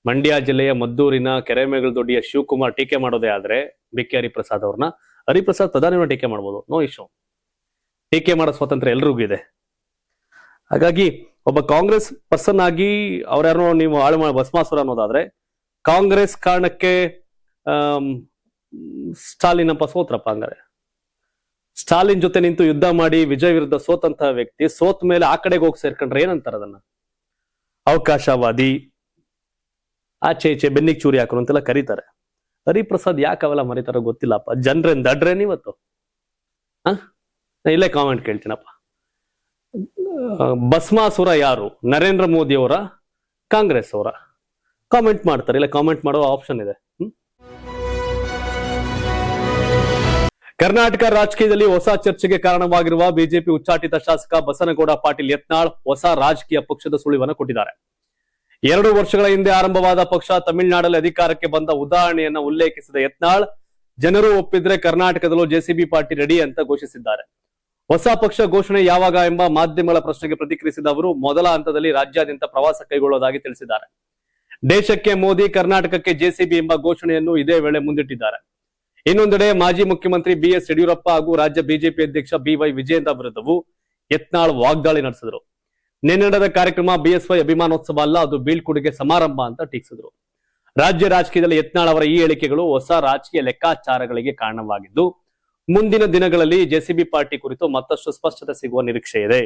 Speaker 1: ಮಂಡ್ಯ ಜಿಲ್ಲೆಯ ಮದ್ದೂರಿನ ಕೆರೆಮೇಗಲದೊಡ್ಡಿಯ ಶಿವಕುಮಾರ್ ಟೀಕೆ ಮಾಡೋದೇ ಆದ್ರೆ BK ಹರಿಪ್ರಸಾದ್ ಅವ್ರನ್ನ, ಹರಿಪ್ರಸಾದ್ ಪ್ರಧಾನಿಯವ್ರನ್ನ ಟೀಕೆ ಮಾಡ್ಬೋದು. No issue. ಟೀಕೆ ಮಾಡೋ ಸ್ವಾತಂತ್ರ್ಯ ಎಲ್ರಿಗೂ ಇದೆ. ಹಾಗಾಗಿ ಒಬ್ಬ ಕಾಂಗ್ರೆಸ್ ಪರ್ಸನ್ ಆಗಿ ಅವ್ರ್ಯಾರೋ ನೀವು ಹಾಳು ಮಾಡಿ ಭಸ್ಮಾಸುರ ಅನ್ನೋದಾದ್ರೆ, ಕಾಂಗ್ರೆಸ್ ಕಾರಣಕ್ಕೆ ಸ್ಟಾಲಿನ್ ಅಪ್ಪ ಸೋತ್ರಪ್ಪ. ಹಂಗಾರೆ ಸ್ಟಾಲಿನ್ ಜೊತೆ ನಿಂತು ಯುದ್ಧ ಮಾಡಿ ವಿಜಯ್ ವಿರುದ್ಧ ಸೋತಂತ ವ್ಯಕ್ತಿ ಸೋತ್ ಮೇಲೆ ಆ ಕಡೆಗೆ ಹೋಗಿ ಸೇರ್ಕೊಂಡ್ರೆ ಏನಂತಾರ ಅದನ್ನ? ಅವಕಾಶವಾದಿ, ಆಚೆ ಈಚೆ ಬೆನ್ನಿಗೆ ಚೂರಿ ಹಾಕರು ಅಂತೆಲ್ಲ ಕರೀತಾರೆ. ಹರಿಪ್ರಸಾದ್ ಯಾಕೆ ಅವೆಲ್ಲ ಮರೀತಾರೋ ಗೊತ್ತಿಲ್ಲಪ್ಪ. ಜನರೇನ್ ದಡ್ರೇನ್ ಇವತ್ತು? ಇಲ್ಲೇ ಕಾಮೆಂಟ್ ಕೇಳ್ತೀನಪ್ಪ. ಭಸ್ಮಾಸುರ ಯಾರು? ನರೇಂದ್ರ ಮೋದಿ ಅವರ, ಕಾಂಗ್ರೆಸ್ ಅವರ? ಕಾಮೆಂಟ್ ಮಾಡ್ತಾರೆ. ಇಲ್ಲ ಕಾಮೆಂಟ್ ಮಾಡೋ ಆಪ್ಷನ್ ಇದೆ. ಕರ್ನಾಟಕ ರಾಜಕೀಯದಲ್ಲಿ ಹೊಸ ಚರ್ಚೆಗೆ ಕಾರಣವಾಗಿರುವ ಬಿಜೆಪಿ ಉಚ್ಚಾಟಿತ ಶಾಸಕ ಬಸನಗೌಡ ಪಾಟೀಲ್ ಯತ್ನಾಳ್ ಹೊಸ ರಾಜಕೀಯ ಪಕ್ಷದ ಸುಳಿವನ್ನು ಕೊಟ್ಟಿದ್ದಾರೆ. 2 ವರ್ಷಗಳ ಹಿಂದೆ ಆರಂಭವಾದ ಪಕ್ಷ ತಮಿಳುನಾಡಲ್ಲಿ ಅಧಿಕಾರಕ್ಕೆ ಬಂದ ಉದಾಹರಣೆಯನ್ನ ಉಲ್ಲೇಖಿಸಿದ ಯತ್ನಾಳ್, ಜನರು ಒಪ್ಪಿದ್ರೆ ಕರ್ನಾಟಕದಲ್ಲೂ JCB ಪಾರ್ಟಿ ರೆಡಿ ಅಂತ ಘೋಷಿಸಿದ್ದಾರೆ. ಹೊಸ ಪಕ್ಷ ಘೋಷಣೆ ಯಾವಾಗ ಎಂಬ ಮಾಧ್ಯಮಗಳ ಪ್ರಶ್ನೆಗೆ ಪ್ರತಿಕ್ರಿಯಿಸಿದ ಅವರು, ಮೊದಲ ಹಂತದಲ್ಲಿ ರಾಜ್ಯಾದ್ಯಂತ ಪ್ರವಾಸ ಕೈಗೊಳ್ಳುವುದಾಗಿ ತಿಳಿಸಿದ್ದಾರೆ. ದೇಶಕ್ಕೆ ಮೋದಿ, ಕರ್ನಾಟಕಕ್ಕೆ JCB ಎಂಬ ಘೋಷಣೆಯನ್ನು ಇದೇ ವೇಳೆ ಮುಂದಿಟ್ಟಿದ್ದಾರೆ. ಇನ್ನೊಂದೆಡೆ ಮಾಜಿ ಮುಖ್ಯಮಂತ್ರಿ BS ಯಡಿಯೂರಪ್ಪ ಹಾಗೂ ರಾಜ್ಯ ಬಿಜೆಪಿ ಅಧ್ಯಕ್ಷ BY ವಿಜಯೇಂದ್ರ ವಿರುದ್ಧವೂ ಯತ್ನಾಳ್ ವಾಗ್ದಾಳಿ ನಡೆಸಿದರು. ನಿನ್ನೆ ನಡೆದ ಕಾರ್ಯಕ್ರಮ BSY ಅಭಿಮಾನೋತ್ಸವ ಅಲ್ಲ, ಅದು ಬೀಳ್ಕೊಡುಗೆ ಸಮಾರಂಭ ಅಂತ ಟೀಕಿಸಿದರು. ರಾಜ್ಯ ರಾಜಕೀಯದಲ್ಲಿ ಯತ್ನಾಳ್ ಅವರ ಈ ಹೇಳಿಕೆಗಳು ಹೊಸ ರಾಜಕೀಯ ಲೆಕ್ಕಾಚಾರಗಳಿಗೆ ಕಾರಣವಾಗಿದ್ದು, ಮುಂದಿನ ದಿನಗಳಲ್ಲಿ JCB ಪಾರ್ಟಿ ಕುರಿತು ಮತ್ತಷ್ಟು ಸ್ಪಷ್ಟತೆ ಸಿಗುವ ನಿರೀಕ್ಷೆ ಇದೆ.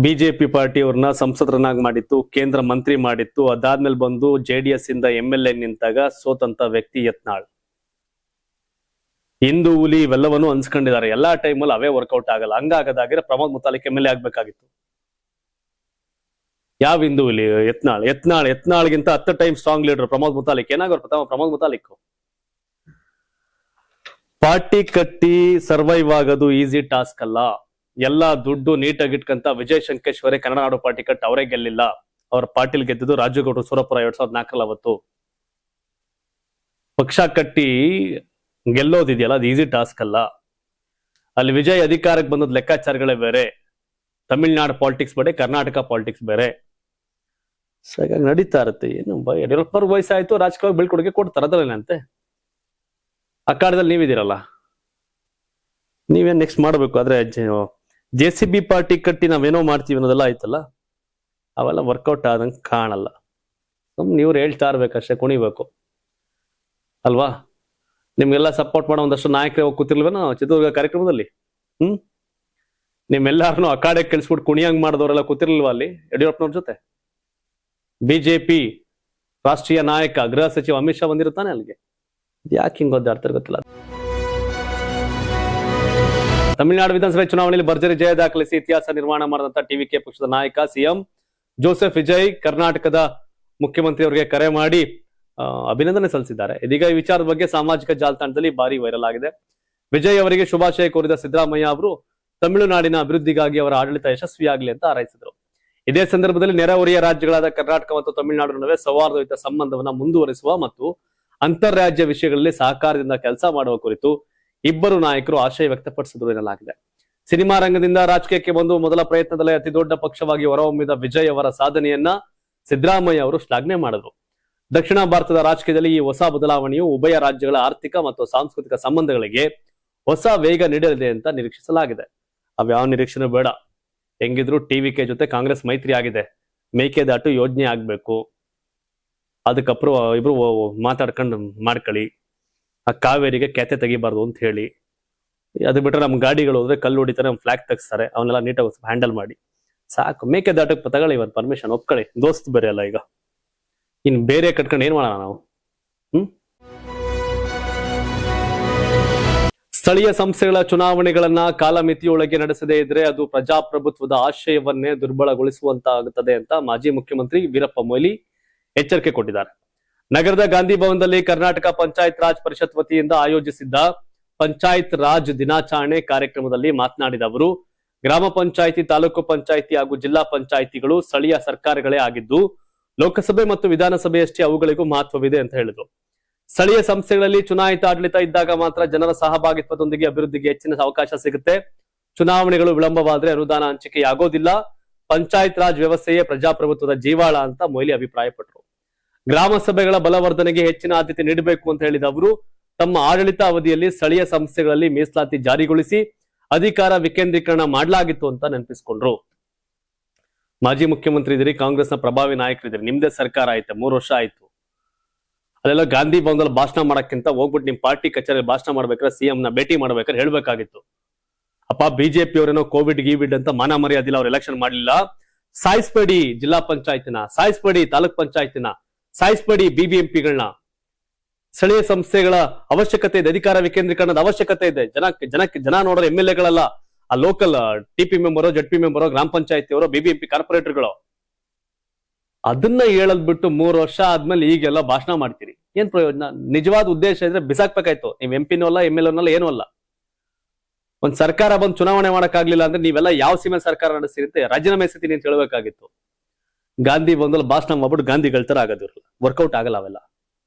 Speaker 1: ಬಿಜೆಪಿ ಪಾರ್ಟಿ ಅವ್ರನ್ನ ಸಂಸದರನ್ನಾಗಿ ಮಾಡಿತ್ತು, ಕೇಂದ್ರ ಮಂತ್ರಿ ಮಾಡಿತ್ತು. ಅದಾದ್ಮೇಲೆ ಬಂದು JDS ಇಂದ MLA ನಿಂತಾಗ ಸೋತಂತ ವ್ಯಕ್ತಿ ಯತ್ನಾಳ್. ಹಿಂದೂ ಹುಲಿ ಇವೆಲ್ಲವನ್ನು ಅನ್ಸ್ಕೊಂಡಿದ್ದಾರೆ. ಎಲ್ಲಾ ಟೈಮಲ್ಲಿ ಅವೇ ವರ್ಕೌಟ್ ಆಗಲ್ಲ. ಹಂಗಾಗದಾಗಿದ್ರೆ ಪ್ರಮೋದ್ ಮುತಾಲಿಕ್ MLA ಆಗ್ಬೇಕಾಗಿತ್ತು. ಯಾವ ಹಿಂದೂ ಹುಲಿ? ಯತ್ನಾಳ್ಗಿಂತ 10 time strong leader Pramod Muthalik. ಏನಾಗೋರು ಪ್ರಮೋದ್ ಮುತಾಲಿಕ್? ಪಾರ್ಟಿ ಕಟ್ಟಿ ಸರ್ವೈವ್ ಆಗೋದು ಈಸಿ ಟಾಸ್ಕ್ ಅಲ್ಲ. ಎಲ್ಲಾ ದುಡ್ಡು ನೀಟಾಗಿ ಇಟ್ಕಂತ ವಿಜಯ್ ಶಂಕೇಶ್ವರಿ ಕನ್ನಡ ನಾಡು ಪಾರ್ಟಿ ಕಟ್ ಅವರೇ ಗೆಲ್ಲಿಲ್ಲ. ಅವ್ರ ಪಾಟೀಲ್ ಗೆದ್ದಿದ್ದು ರಾಜುಗೌಡರು ಸೂರಪುರ 2004 ಅವತ್ತು. ಪಕ್ಷ ಕಟ್ಟಿ ಗೆಲ್ಲೋದಿದೆಯಲ್ಲ, ಅದು ಈಸಿ ಟಾಸ್ಕ್ ಅಲ್ಲ. ಅಲ್ಲಿ ವಿಜಯ್ ಅಧಿಕಾರಕ್ಕೆ ಬಂದದ್ ಲೆಕ್ಕಾಚಾರಗಳೇ ಬೇರೆ. ತಮಿಳ್ನಾಡು ಪಾಲಿಟಿಕ್ಸ್ ಬೇರೆ, ಕರ್ನಾಟಕ ಪಾಲಿಟಿಕ್ಸ್ ಬೇರೆ. ಹಾಗಾಗಿ ನಡೀತಾ ಇರುತ್ತೆ. ಏನು ಯಡಿಯೂರಪ್ಪ ವಯಸ್ಸಾಯ್ತು, ರಾಜಕೀಯವಾಗಿ ಬೀಳ್ಕೊಡುಗೆ ಕೊಡ್ತಾರೆ, ಅದರಲ್ಲಂತೆ. ಅಖಾಡದಲ್ಲಿ ನೀವಿದ್ದೀರಲ್ಲ, ನೀವೇನ್ ನೆಕ್ಸ್ಟ್ ಮಾಡ್ಬೇಕು. ಆದ್ರೆ JCB ಪಾರ್ಟಿ ಕಟ್ಟಿ ನಾವೇನೋ ಮಾಡ್ತೀವಿ ಅನ್ನೋದೆಲ್ಲ ಆಯ್ತಲ್ಲ, ಅವೆಲ್ಲ ವರ್ಕೌಟ್ ಆದಂಗೆ ಕಾಣಲ್ಲ. ನೀವ್ರು ಹೇಳ್ತಾ ಇರ್ಬೇಕಷ್ಟೇ, ಕುಣಿಬೇಕು ಅಲ್ವಾ? ನಿಮ್ಗೆಲ್ಲ ಸಪೋರ್ಟ್ ಮಾಡೋ ಒಂದಷ್ಟು ನಾಯಕರೇ ಹೋಗಿ ಕೂತಿರ್ಲ್ವೇನೋ ಚಿತ್ರದುರ್ಗ ಕಾರ್ಯಕ್ರಮದಲ್ಲಿ. ನಿಮ್ಮೆಲ್ಲಾರನು ಅಖಾಡೆ ಕೆಲ್ಸ್ಬಿಟ್ಟು ಕುಣಿಯಂಗ್ ಮಾಡಿದವರೆಲ್ಲ ಕೂತಿರ್ಲಿಲ್ವಾ ಅಲ್ಲಿ ಯಡಿಯೂರಪ್ಪನವ್ರ ಜೊತೆ? ಬಿಜೆಪಿ ರಾಷ್ಟ್ರೀಯ ನಾಯಕ ಗೃಹ ಸಚಿವ ಅಮಿತ್ ಶಾ ಬಂದಿರುತ್ತಾನೆ ಅಲ್ಲಿಗೆ. ಯಾಕೆ ಹಿಂಗ್ ಒದ್ದಾಡ್ತಾರೆ ಗೊತ್ತಿಲ್ಲ. ತಮಿಳುನಾಡು ವಿಧಾನಸಭೆ ಚುನಾವಣೆಯಲ್ಲಿ ಭರ್ಜರಿ ಜಯ ದಾಖಲಿಸಿ ಇತಿಹಾಸ ನಿರ್ಮಾಣ ಮಾಡಿದಂತ TVK ಪಕ್ಷದ ನಾಯಕ CM ಜೋಸೆಫ್ ವಿಜಯ್ ಕರ್ನಾಟಕದ ಮುಖ್ಯಮಂತ್ರಿ ಅವರಿಗೆ ಕರೆ ಮಾಡಿ ಅಭಿನಂದನೆ ಸಲ್ಲಿಸಿದ್ದಾರೆ. ಇದೀಗ ಈ ವಿಚಾರದ ಬಗ್ಗೆ ಸಾಮಾಜಿಕ ಜಾಲತಾಣದಲ್ಲಿ ಭಾರಿ ವೈರಲ್ ಆಗಿದೆ. ವಿಜಯ್ ಅವರಿಗೆ ಶುಭಾಶಯ ಕೋರಿದ ಸಿದ್ದರಾಮಯ್ಯ ಅವರು ತಮಿಳುನಾಡಿನ ಅಭಿವೃದ್ಧಿಗಾಗಿ ಅವರ ಆಡಳಿತ ಯಶಸ್ವಿಯಾಗಲಿ ಅಂತ ಹಾರೈಸಿದರು. ಇದೇ ಸಂದರ್ಭದಲ್ಲಿ ನೆರೆಹೊರೆಯ ರಾಜ್ಯಗಳಾದ ಕರ್ನಾಟಕ ಮತ್ತು ತಮಿಳುನಾಡು ನಡುವೆ ಸೌಹಾರ್ದಯುತ ಸಂಬಂಧವನ್ನ ಮುಂದುವರಿಸುವ ಮತ್ತು ಅಂತಾರಾಜ್ಯ ವಿಷಯಗಳಲ್ಲಿ ಸಹಕಾರದಿಂದ ಕೆಲಸ ಮಾಡುವ ಕುರಿತು ಇಬ್ಬರು ನಾಯಕರು ಆಶಯ ವ್ಯಕ್ತಪಡಿಸಿದ್ರು ಎನ್ನಲಾಗಿದೆ. ಸಿನಿಮಾ ರಂಗದಿಂದ ರಾಜಕೀಯಕ್ಕೆ ಬಂದು ಮೊದಲ ಪ್ರಯತ್ನದಲ್ಲೇ ಅತಿ ದೊಡ್ಡ ಪಕ್ಷವಾಗಿ ಹೊರಹೊಮ್ಮಿದ ವಿಜಯ್ ಅವರ ಸಾಧನೆಯನ್ನ ಸಿದ್ದರಾಮಯ್ಯ ಅವರು ಶ್ಲಾಘನೆ ಮಾಡಿದ್ರು. ದಕ್ಷಿಣ ಭಾರತದ ರಾಜಕೀಯದಲ್ಲಿ ಈ ಹೊಸ ಬದಲಾವಣೆಯು ಉಭಯ ರಾಜ್ಯಗಳ ಆರ್ಥಿಕ ಮತ್ತು ಸಾಂಸ್ಕೃತಿಕ ಸಂಬಂಧಗಳಿಗೆ ಹೊಸ ವೇಗ ನೀಡಲಿದೆ ಅಂತ ನಿರೀಕ್ಷಿಸಲಾಗಿದೆ. ಅವ್ಯಾವ ನಿರೀಕ್ಷೆನೂ ಬೇಡ. ಹೆಂಗಿದ್ರು ಟಿವಿಕೆ ಜೊತೆ ಕಾಂಗ್ರೆಸ್ ಮೈತ್ರಿ ಆಗಿದೆ, ಮೇಕೆದಾಟು ಯೋಜನೆ ಆಗ್ಬೇಕು, ಅದಕ್ಕಪ್ರು ಇಬ್ರು ಮಾತಾಡ್ಕೊಂಡು ಮಾಡ್ಕೊಳ್ಳಿ, ಆ ಕಾವೇರಿಗೆ ಕೆತೆ ತೆಗಿಬಾರ್ದು ಅಂತ ಹೇಳಿ. ಅದು ಬಿಟ್ರೆ ನಮ್ ಗಾಡಿಗಳು ಹೋದ್ರೆ ಕಲ್ಲು ಹೊಡಿತಾರೆ, ನಮ್ ಫ್ಲಾಗ್ ತೆಗಿಸ್ತಾರೆ, ಅವನ್ನೆಲ್ಲ ನೀಟಾಗಿ ಹ್ಯಾಂಡಲ್ ಮಾಡಿ ಸಾಕು. ಮೇಕೆದಾಟಕ್ಕೆ ತಗೊಳ್ಳಿ ಇವತ್ತು ಪರ್ಮಿಷನ್, ಒಪ್ಕೊಳ್ಳಿ. ದೋಸ್ತ್ ಬೇರೆ ಅಲ್ಲ ಈಗ, ಇನ್ ಬೇರೆ ಕಟ್ಕೊಂಡು ಏನ್ ಮಾಡೋಣ ನಾವು? ಸ್ಥಳೀಯ ಸಂಸ್ಥೆಗಳ ಚುನಾವಣೆಗಳನ್ನ ಕಾಲಮಿತಿಯೊಳಗೆ ನಡೆಸದೇ ಇದ್ರೆ ಅದು ಪ್ರಜಾಪ್ರಭುತ್ವದ ಆಶಯವನ್ನೇ ದುರ್ಬಲಗೊಳಿಸುವಂತಾಗುತ್ತದೆ ಅಂತ ಮಾಜಿ ಮುಖ್ಯಮಂತ್ರಿ ವೀರಪ್ಪ ಮೊಯ್ಲಿ ಎಚ್ಚರಿಕೆ ಕೊಟ್ಟಿದ್ದಾರೆ. ನಗರದ ಗಾಂಧಿ ಭವನದಲ್ಲಿ ಕರ್ನಾಟಕ ಪಂಚಾಯತ್ ರಾಜ್ ಪರಿಷತ್ ವತಿಯಿಂದ ಆಯೋಜಿಸಿದ್ದ ಪಂಚಾಯತ್ ರಾಜ್ ದಿನಾಚರಣೆ ಕಾರ್ಯಕ್ರಮದಲ್ಲಿ ಮಾತನಾಡಿದ ಅವರು, ಗ್ರಾಮ ಪಂಚಾಯಿತಿ, ತಾಲೂಕು ಪಂಚಾಯಿತಿ ಹಾಗೂ ಜಿಲ್ಲಾ ಪಂಚಾಯಿತಿಗಳು ಸ್ಥಳೀಯ ಸರ್ಕಾರಗಳೇ ಆಗಿದ್ದು ಲೋಕಸಭೆ ಮತ್ತು ವಿಧಾನಸಭೆಯಷ್ಟೇ ಅವುಗಳಿಗೂ ಮಹತ್ವವಿದೆ ಅಂತ ಹೇಳಿದ್ರು. ಸ್ಥಳೀಯ ಸಂಸ್ಥೆಗಳಲ್ಲಿ ಚುನಾಯಿತ ಆಡಳಿತ ಇದ್ದಾಗ ಮಾತ್ರ ಜನರ ಸಹಭಾಗಿತ್ವದೊಂದಿಗೆ ಅಭಿವೃದ್ಧಿಗೆ ಹೆಚ್ಚಿನ ಅವಕಾಶ ಸಿಗುತ್ತೆ. ಚುನಾವಣೆಗಳು ವಿಳಂಬವಾದ್ರೆ ಅನುದಾನ ಹಂಚಿಕೆಯಾಗೋದಿಲ್ಲ. ಪಂಚಾಯತ್ ರಾಜ್ ವ್ಯವಸ್ಥೆಯೇ ಪ್ರಜಾಪ್ರಭುತ್ವದ ಜೀವಾಳ ಅಂತ ಮೊಯ್ಲಿ ಅಭಿಪ್ರಾಯಪಟ್ಟರು. ಗ್ರಾಮ ಸಭೆಗಳ ಬಲವರ್ಧನೆಗೆ ಹೆಚ್ಚಿನ ಆದ್ಯತೆ ನೀಡಬೇಕು ಅಂತ ಹೇಳಿದ ಅವರು, ತಮ್ಮ ಆಡಳಿತ ಅವಧಿಯಲ್ಲಿ ಸ್ಥಳೀಯ ಸಂಸ್ಥೆಗಳಲ್ಲಿ ಮೀಸಲಾತಿ ಜಾರಿಗೊಳಿಸಿ ಅಧಿಕಾರ ವಿಕೇಂದ್ರೀಕರಣ ಮಾಡಲಾಗಿತ್ತು ಅಂತ ನೆನಪಿಸಿಕೊಂಡ್ರು. ಮಾಜಿ ಮುಖ್ಯಮಂತ್ರಿ ಇದ್ರಿ, ಕಾಂಗ್ರೆಸ್ನ ಪ್ರಭಾವಿ ನಾಯಕರಿದ್ರಿ, ನಿಮ್ದೇ ಸರ್ಕಾರ ಆಯ್ತು, 3 ವರ್ಷ ಆಯ್ತು. ಅಲ್ಲೆಲ್ಲ ಗಾಂಧಿ ಭವನದಲ್ಲಿ ಭಾಷಣ ಮಾಡಕ್ಕಿಂತ ಹೋಗ್ಬಿಟ್ಟು ನಿಮ್ ಪಾರ್ಟಿ ಕಚೇರಿ ಭಾಷಣ ಮಾಡ್ಬೇಕಾದ್ರೆ, ಸಿಎಂ ನ ಭೇಟಿ ಮಾಡ್ಬೇಕಾದ್ರೆ ಹೇಳ್ಬೇಕಾಗಿತ್ತು, ಅಪ್ಪ ಬಿಜೆಪಿ ಅವರೇನೋ ಕೋವಿಡ್ ಗೀವಿಡ್ ಅಂತ ಮಾನ ಮರ್ಯಾದಿಲ್ಲ, ಅವ್ರು ಎಲೆಕ್ಷನ್ ಮಾಡ್ಲಿಲ್ಲ, ಸಾಯಿಸ್ಬೇಡಿ ಜಿಲ್ಲಾ ಪಂಚಾಯತಿನ, ಸಾಯಿಸ್ಬೇಡಿ ತಾಲೂಕ್ ಪಂಚಾಯತಿನ, ಸಾಯಿಸ್ಬೇಡಿ ಬಿಬಿಎಂಪಿಗಳನ್ನ. ಸ್ಥಳೀಯ ಸಂಸ್ಥೆಗಳ ಅವಶ್ಯಕತೆ ಇದೆ, ಅಧಿಕಾರ ವಿಕೇಂದ್ರೀಕರಣದ ಅವಶ್ಯಕತೆ ಇದೆ. ಜನ ನೋಡ್ರೆ ಎಂ ಎಲ್ ಎಗಳಲ್ಲ, ಆ ಲೋಕಲ್ ಟಿಪಿ ಮೆಂಬರೋ, ಜಡ್ಪಿ ಮೆಂಬರೋ, ಗ್ರಾಮ ಪಂಚಾಯತಿ ಅವರು, ಬಿಬಿಎಂಪಿ ಕಾರ್ಪೊರೇಟರ್ಗಳು. ಅದನ್ನ ಹೇಳದ್ ಬಿಟ್ಟು 3 ವರ್ಷ ಆದ್ಮೇಲೆ ಈಗೆಲ್ಲ ಭಾಷಣ ಮಾಡ್ತೀರಿ, ಏನ್ ಪ್ರಯೋಜನ? ನಿಜವಾದ ಉದ್ದೇಶ ಇದ್ರೆ ಬಿಸಾಕ್ಬೇಕಾಯ್ತು. ನೀವ್ ಎಂಪಿನೂ ಅಲ್ಲ, ಎಂ ಎಲ್ ಎನಲ್ಲ, ಏನೂ ಅಲ್ಲ. ಒಂದ್ ಸರ್ಕಾರ ಬಂದು ಚುನಾವಣೆ ಮಾಡಕ್ಕಾಗ್ಲಿಲ್ಲ ಅಂದ್ರೆ ನೀವೆಲ್ಲ ಯಾವ ಸೀಮೆ ಸರ್ಕಾರ ನಡೆಸ್ತೀರಿ, ರಾಜೀನಾಮೆ ಸ್ಥಿತಿ ಅಂತ ಹೇಳ್ಬೇಕಾಗಿತ್ತು. ಗಾಂಧಿ ಬಂದಲ್ಲಿ ಭಾಷಣ ಮಾಡ್ಬಿಟ್ಟು ಗಾಂಧಿಗಳ ತರ ಆಗೋದಿರಲ್ಲ, ವರ್ಕೌಟ್ ಆಗಲ್ಲ ಅವೆಲ್ಲ.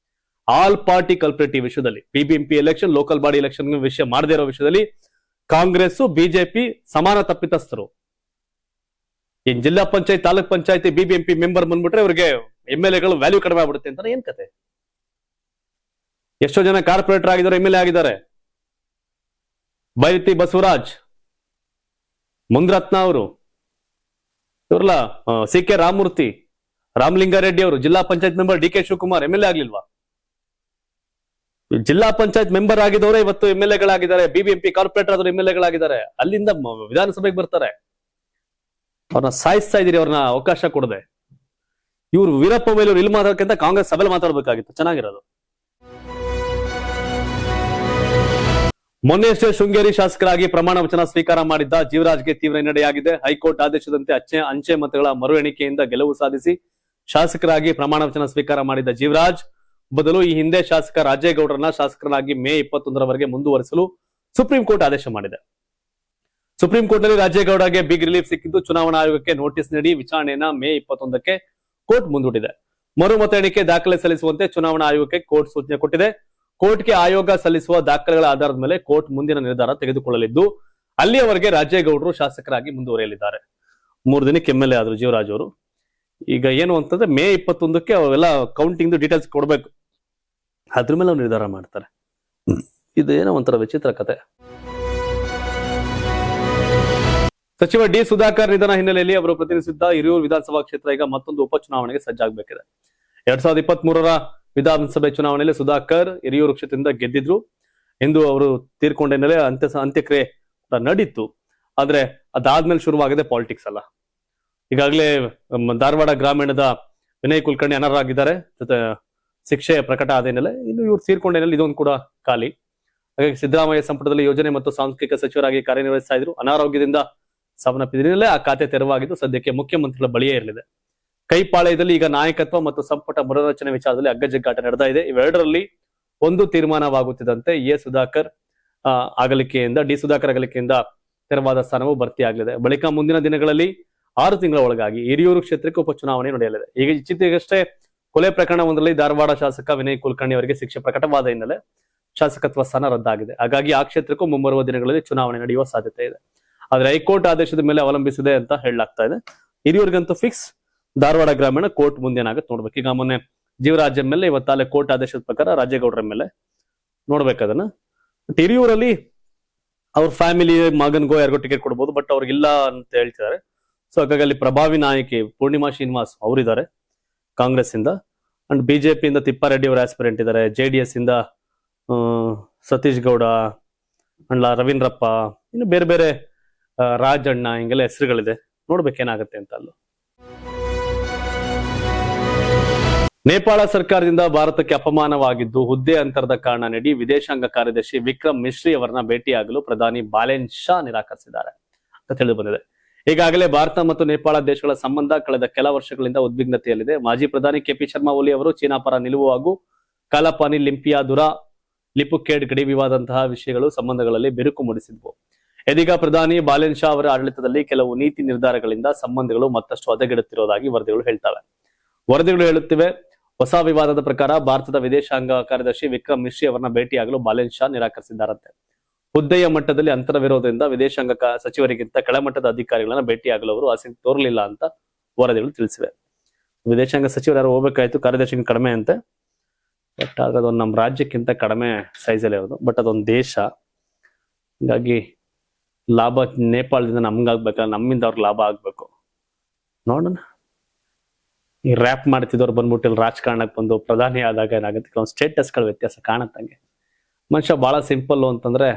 Speaker 1: ಆಲ್ ಪಾರ್ಟಿ ಕಲ್ಪ್ರೇಟಿವ್ ವಿಷಯದಲ್ಲಿ, BBMP election, local body election ವಿಷಯ ಮಾಡದೇ ಇರೋ ವಿಷಯದಲ್ಲಿ ಕಾಂಗ್ರೆಸ್ ಬಿಜೆಪಿ ಸಮಾನ ತಪ್ಪಿತಸ್ಥರು. ಇನ್ ಜಿಲ್ಲಾ ಪಂಚಾಯತ್, ತಾಲೂಕ್ ಪಂಚಾಯತಿ, ಬಿಬಿಎಂಪಿ ಮೆಂಬರ್ ಬಂದ್ಬಿಟ್ರೆ ಅವ್ರಿಗೆ ಎಂ ಎಲ್ ಎಗಳು ವ್ಯಾಲ್ಯೂ ಕಡಿಮೆ ಆಗ್ಬಿಡುತ್ತೆ ಅಂತ ಏನ್ ಕತೆ? ಎಷ್ಟೋ ಜನ ಕಾರ್ಪೊರೇಟರ್ ಆಗಿದ್ದಾರೆ, ಎಂ ಎಲ್ ಎ ಆಗಿದ್ದಾರೆ. ಬೈರತಿ ಬಸವರಾಜ್, ಮುಂದ್ರತ್ನ ಅವರು, ಇವ್ರಲ್ಲ ಸಿ ಕೆ ರಾಮಮೂರ್ತಿ, ರಾಮಲಿಂಗಾರೆಡ್ಡಿ ಅವರು zilla panchayat member, D K Shivakumar M L A ಆಗ್ಲಿಲ್ವಾ? ಜಿಲ್ಲಾ ಪಂಚಾಯತ್ ಮೆಂಬರ್ ಆಗಿದವರೇ ಇವತ್ತು ಎಂ ಎಲ್ ಎಗಳಾಗಿದ್ದಾರೆ, ಬಿಬಿಎಂಪಿ ಕಾರ್ಪೊರೇಟರ್ ಆದವರು ಎಂ ಎಲ್ ಎಗಳಾಗಿದ್ದಾರೆ. ಅಲ್ಲಿಂದ ವಿಧಾನಸಭೆಗೆ ಬರ್ತಾರೆ. ಅವ್ರನ್ನ ಸಾಯಿಸ್ತಾ ಇದೀರಿ, ಅವ್ರನ್ನ ಅವಕಾಶ ಕೊಡದೆ. ಇವ್ರು ವೀರಪ್ಪ ಮೊಯ್ಲಿ ಇಲ್ಲಿ ಮಾತಾಡ್ಕಂತ ಕಾಂಗ್ರೆಸ್ ಸಭೆಯಲ್ಲಿ ಮಾತಾಡ್ಬೇಕಾಗಿತ್ತು, ಚೆನ್ನಾಗಿರೋದು. ಮೊನ್ನೆಯಷ್ಟೇ ಶೃಂಗೇರಿ ಶಾಸಕರಾಗಿ ಪ್ರಮಾಣ ವಚನ ಸ್ವೀಕಾರ ಮಾಡಿದ್ದ ಜೀವರಾಜ್ಗೆ ತೀವ್ರ ಹಿನ್ನಡೆಯಾಗಿದೆ. ಹೈಕೋರ್ಟ್ ಆದೇಶದಂತೆ ಅಂಚೆ ಮತಗಳ ಮರು ಎಣಿಕೆಯಿಂದ ಗೆಲುವು ಸಾಧಿಸಿ ಶಾಸಕರಾಗಿ ಪ್ರಮಾಣ ವಚನ ಸ್ವೀಕಾರ ಮಾಡಿದ್ದ ಜೀವರಾಜ್ ಬದಲು ಈ ಹಿಂದೆ ಶಾಸಕ ರಾಜೇಗೌಡರನ್ನ ಶಾಸಕರನ್ನಾಗಿ ಮೇ 21ರವರೆಗೆ ಮುಂದುವರಿಸಲು ಸುಪ್ರೀಂ ಕೋರ್ಟ್ ಆದೇಶ ಮಾಡಿದೆ. ಸುಪ್ರೀಂ ಕೋರ್ಟ್ ನಲ್ಲಿ ರಾಜೇಗೌಡಗೆ ಬಿಗ್ ರಿಲೀಫ್ ಸಿಕ್ಕಿದ್ದು, ಚುನಾವಣಾ ಆಯೋಗಕ್ಕೆ ನೋಟಿಸ್ ನೀಡಿ ವಿಚಾರಣೆಯನ್ನ ಮೇ 21ಕ್ಕೆ ಕೋರ್ಟ್ ಮುಂದೂಡಿದೆ. ಮರು ಮತ ಎಣಿಕೆ ದಾಖಲೆ ಸಲ್ಲಿಸುವಂತೆ ಚುನಾವಣಾ ಆಯೋಗಕ್ಕೆ ಕೋರ್ಟ್ ಸೂಚನೆ ಕೊಟ್ಟಿದೆ. ಕೋರ್ಟ್ಗೆ ಆಯೋಗ ಸಲ್ಲಿಸುವ ದಾಖಲೆಗಳ ಆಧಾರದ ಮೇಲೆ ಕೋರ್ಟ್ ಮುಂದಿನ ನಿರ್ಧಾರ ತೆಗೆದುಕೊಳ್ಳಲಿದ್ದು, ಅಲ್ಲಿಯವರೆಗೆ ರಾಜೇಗೌಡರು ಶಾಸಕರಾಗಿ ಮುಂದುವರಿಯಲಿದ್ದಾರೆ. 3 ದಿನಕ್ಕೆ ಎಂ ಎಲ್ ಎ ಆದ್ರು ಜೀವರಾಜ್ ಅವರು. ಈಗ ಏನು ಅಂತಂದ್ರೆ ಮೇ 21ಕ್ಕೆ ಅವೆಲ್ಲ ಕೌಂಟಿಂಗ್ ಡೀಟೇಲ್ಸ್ ಕೊಡ್ಬೇಕು, ಅದ್ರ ಮೇಲೆ ಅವ್ರು ನಿರ್ಧಾರ ಮಾಡ್ತಾರೆ. ಇದೇನೋ ಒಂಥರ ವಿಚಿತ್ರ ಕತೆ. ಸಚಿವ ಡಿ ಸುಧಾಕರ್ ನಿಧನ ಹಿನ್ನೆಲೆಯಲ್ಲಿ ಅವರು ಪ್ರತಿನಿಧಿಸಿದ್ದ ಹಿರಿಯೂರು ವಿಧಾನಸಭಾ ಕ್ಷೇತ್ರ ಈಗ ಮತ್ತೊಂದು ಉಪಚುನಾವಣೆಗೆ ಸಜ್ಜಾಗಬೇಕಿದೆ. 2023ರ ವಿಧಾನಸಭೆ ಚುನಾವಣೆಯಲ್ಲಿ ಸುಧಾಕರ್ ಹಿರಿಯೂರು ಕ್ಷೇತ್ರದಿಂದ ಗೆದ್ದಿದ್ರು. ಎಂದು ಅವರು ತೀರ್ಕೊಂಡ ಹಿನ್ನೆಲೆ ಅಂತ್ಯಕ್ರಿಯೆ ನಡೀತು. ಆದ್ರೆ ಅದಾದ್ಮೇಲೆ ಶುರುವಾಗಿದೆ ಪಾಲಿಟಿಕ್ಸ್ ಅಲ್ಲ. ಈಗಾಗಲೇ ಧಾರವಾಡ ಗ್ರಾಮೀಣದ ವಿನಯ್ ಕುಲಕರ್ಣಿ ಅನರ್ಹರಾಗಿದ್ದಾರೆ. ಜೊತೆ ಶಿಕ್ಷೆ ಪ್ರಕಟ ಆದ ಹಿನ್ನೆಲೆ ಇನ್ನು ಇವ್ರು ತೀರ್ಕೊಂಡ ಹಿನ್ನೆಲೆ ಇದೊಂದು ಕೂಡ ಖಾಲಿ. ಹಾಗಾಗಿ ಸಿದ್ದರಾಮಯ್ಯ ಸಂಪುಟದಲ್ಲಿ ಯೋಜನೆ ಮತ್ತು ಸಾಂಸ್ಕೃತಿಕ ಸಚಿವರಾಗಿ ಕಾರ್ಯನಿರ್ವಹಿಸ್ತಾ ಇದ್ರು. ಅನಾರೋಗ್ಯದಿಂದ ಸಾವನ್ನಪ್ಪಿದ ಹಿನ್ನೆಲೆ ಆ ಖಾತೆ ತೆರವಾಗಿದ್ದು ಸದ್ಯಕ್ಕೆ ಮುಖ್ಯಮಂತ್ರಿಗಳ ಬಳಿಯೇ ಇರಲಿದೆ. ಕೈಪಾಳ್ಯದಲ್ಲಿ ಈಗ ನಾಯಕತ್ವ ಮತ್ತು ಸಂಪುಟ ಮರುರಚನೆ ವಿಚಾರದಲ್ಲಿ ಅಗ್ಗಜಗ್ಗಾಟ ನಡೆದ ಇದೆ. ಇವೆರಡರಲ್ಲಿ ಒಂದು ತೀರ್ಮಾನವಾಗುತ್ತಿದ್ದಂತೆ ಎ ಸುಧಾಕರ್ ಅಗಲಿಕೆಯಿಂದ ಡಿ ಸುಧಾಕರ್ ಅಗಲಿಕೆಯಿಂದ ತೆರವಾದ ಸ್ಥಾನವು ಭರ್ತಿಯಾಗಲಿದೆ. ಬಳಿಕ ಮುಂದಿನ ದಿನಗಳಲ್ಲಿ 6 ತಿಂಗಳ ಒಳಗಾಗಿ ಹಿರಿಯೂರು ಕ್ಷೇತ್ರಕ್ಕೆ ಉಪಚುನಾವಣೆ ನಡೆಯಲಿದೆ. ಈಗ ಇತ್ತೀಚೆಗಷ್ಟೇ ಕೊಲೆ ಪ್ರಕರಣ ಒಂದರಲ್ಲಿ ಧಾರವಾಡ ಶಾಸಕ ವಿನಯ್ ಕುಲಕರ್ಣಿ ಅವರಿಗೆ ಶಿಕ್ಷೆ ಪ್ರಕಟವಾದ ಹಿನ್ನೆಲೆ ಶಾಸಕತ್ವ ಸ್ಥಾನ ರದ್ದಾಗಿದೆ. ಹಾಗಾಗಿ ಆ ಕ್ಷೇತ್ರಕ್ಕೂ ಮುಂಬರುವ ದಿನಗಳಲ್ಲಿ ಚುನಾವಣೆ ನಡೆಯುವ ಸಾಧ್ಯತೆ ಇದೆ. ಆದ್ರೆ ಹೈಕೋರ್ಟ್ ಆದೇಶದ ಮೇಲೆ ಅವಲಂಬಿಸಿದೆ ಅಂತ ಹೇಳಲಾಗ್ತಾ ಇದೆ. ಹಿರಿಯೂರಿಗಂತೂ ಫಿಕ್ಸ್, ಧಾರವಾಡ ಗ್ರಾಮೀಣ ಕೋರ್ಟ್ ಮುಂದೇನಾಗುತ್ತೆ ನೋಡ್ಬೇಕು. ಈಗ ಮೊನ್ನೆ ಜೀವರಾಜ್ ಮೇಲೆ ಇವತ್ತಾಲೆ ಕೋರ್ಟ್ ಆದೇಶದ ಪ್ರಕಾರ ರಾಜೇಗೌಡರ ಮೇಲೆ ನೋಡ್ಬೇಕದನ್ನ. ಬಟ್ ಹಿರಿಯೂರಲ್ಲಿ ಅವ್ರ ಫ್ಯಾಮಿಲಿ ಮಗನ್ಗೋ ಯಾರಿಗೋ ಟಿಕೆಟ್ ಕೊಡ್ಬೋದು, ಬಟ್ ಅವ್ರಿಗಿಲ್ಲ ಅಂತ ಹೇಳ್ತಿದ್ದಾರೆ. ಸೊ ಹಾಗಾಗಿ ಅಲ್ಲಿ ಪ್ರಭಾವಿ ನಾಯಕಿ ಪೂರ್ಣಿಮಾ ಶ್ರೀನಿವಾಸ್ ಅವರಿದ್ದಾರೆ ಕಾಂಗ್ರೆಸ್ ಇಂದ. ಅಂಡ್ ಬಿಜೆಪಿಯಿಂದ ತಿಪ್ಪಾರೆಡ್ಡಿ ಅವರ ಆಸ್ಪಿರೆಂಟ್ ಇದ್ದಾರೆ. JDS ಇಂದ ಸತೀಶ್ ಗೌಡ ಅಂಡ್ ರವೀಂದ್ರಪ್ಪ, ಇನ್ನು ಬೇರೆ ಬೇರೆ ರಾಜಣ್ಣ, ಹಿಂಗೆಲ್ಲ ಹೆಸರುಗಳಿದೆ. ನೋಡ್ಬೇಕೇನಾಗತ್ತೆ ಅಂತ. ಅಲ್ಲೂ ನೇಪಾಳ ಸರ್ಕಾರದಿಂದ ಭಾರತಕ್ಕೆ ಅಪಮಾನವಾಗಿದ್ದು ಹುದ್ದೆ ಅಂತರದ ಕಾರಣ ನೀಡಿ ವಿದೇಶಾಂಗ ಕಾರ್ಯದರ್ಶಿ ವಿಕ್ರಮ್ ಮಿಶ್ರಿ ಅವರನ್ನ ಭೇಟಿಯಾಗಲು ಪ್ರಧಾನಿ ಬಾಲೆನ್ ಶಾ ನಿರಾಕರಿಸಿದ್ದಾರೆ ಅಂತ ತಿಳಿದು ಬಂದಿದೆ. ಈಗಾಗಲೇ ಭಾರತ ಮತ್ತು ನೇಪಾಳ ದೇಶಗಳ ಸಂಬಂಧ ಕಳೆದ ಕೆಲ ವರ್ಷಗಳಿಂದ ಉದ್ವಿಗ್ನತೆಯಲ್ಲಿದೆ. ಮಾಜಿ ಪ್ರಧಾನಿ KP ಶರ್ಮಾ ಓಲಿ ಅವರು ಚೀನಾ ಪರ ನಿಲುವು ಹಾಗೂ ಕಾಲಾಪಾನಿ ಲಿಂಪಿಯಾದುರಾ ಲಿಪುಕೇಡ್ ಗಡಿ ವಿವಾದಂತಹ ವಿಷಯಗಳು ಸಂಬಂಧಗಳಲ್ಲಿ ಬಿರುಕು ಮೂಡಿಸಿದ್ವು. ಇದೀಗ ಪ್ರಧಾನಿ ಬಾಲೆನ್ ಶಾ ಅವರ ಆಡಳಿತದಲ್ಲಿ ಕೆಲವು ನೀತಿ ನಿರ್ಧಾರಗಳಿಂದ ಸಂಬಂಧಗಳು ಮತ್ತಷ್ಟು ಹದಗೆಡುತ್ತಿರುವುದಾಗಿ ವರದಿಗಳು ಹೇಳ್ತವೆ. ವರದಿಗಳು ಹೇಳುತ್ತಿವೆ, ಹೊಸ ವಿವಾದದ ಪ್ರಕಾರ ಭಾರತದ ವಿದೇಶಾಂಗ ಕಾರ್ಯದರ್ಶಿ ವಿಕ್ರಮ್ ಮಿಶ್ರಿ ಅವರನ್ನ ಭೇಟಿಯಾಗಲು ಬಾಲೆನ್ ಶಾ ನಿರಾಕರಿಸಿದ್ದಾರಂತೆ. ಹುದ್ದೆಯ ಮಟ್ಟದಲ್ಲಿ ಅಂತರ ವಿರೋಧದಿಂದ ವಿದೇಶಾಂಗ ಸಚಿವರಿಗಿಂತ ಕೆಳಮಟ್ಟದ ಅಧಿಕಾರಿಗಳನ್ನ ಭೇಟಿಯಾಗಲು ಅವರು ಆಸಕ್ತಿ ತೋರಲಿಲ್ಲ ಅಂತ ವರದಿಗಳು ತಿಳಿಸಿವೆ. ವಿದೇಶಾಂಗ ಸಚಿವರು ಯಾರು ಹೋಗ್ಬೇಕಾಯ್ತು, ಕಾರ್ಯದರ್ಶಿ ಕಡಿಮೆ ಅಂತೆ. ಬಟ್ ಅದೊಂದು ನಮ್ಮ ರಾಜ್ಯಕ್ಕಿಂತ ಕಡಿಮೆ ಸೈಜಲ್ಲಿ ಇರೋದು. ಬಟ್ ಅದೊಂದು ದೇಶ, ಹೀಗಾಗಿ ಲಾಭ ನೇಪಾಳದಿಂದ ನಮ್ಗಾಗ್ಬೇಕಲ್ಲ, ನಮ್ಮಿಂದ ಅವ್ರಿಗೆ ಲಾಭ ಆಗ್ಬೇಕು. ನೋಡೋಣ. ಈ ರ್ಯಾಪ್ ಮಾಡ್ತಿದ್ದವ್ರು ಬಂದ್ಬಿಟ್ಟು ಇಲ್ಲಿ ರಾಜಕಾರಣಕ್ಕೆ ಬಂದು ಪ್ರಧಾನಿ ಆದಾಗ ಏನಾಗುತ್ತೆ, ಕೆಲವೊಂದು ಸ್ಟೇಟಸ್ಗಳ ವ್ಯತ್ಯಾಸ ಕಾಣತ್ತಂಗೆ. ಮನುಷ್ಯ ಬಹಳ ಸಿಂಪಲ್ ಅಂತಂದ್ರೆ,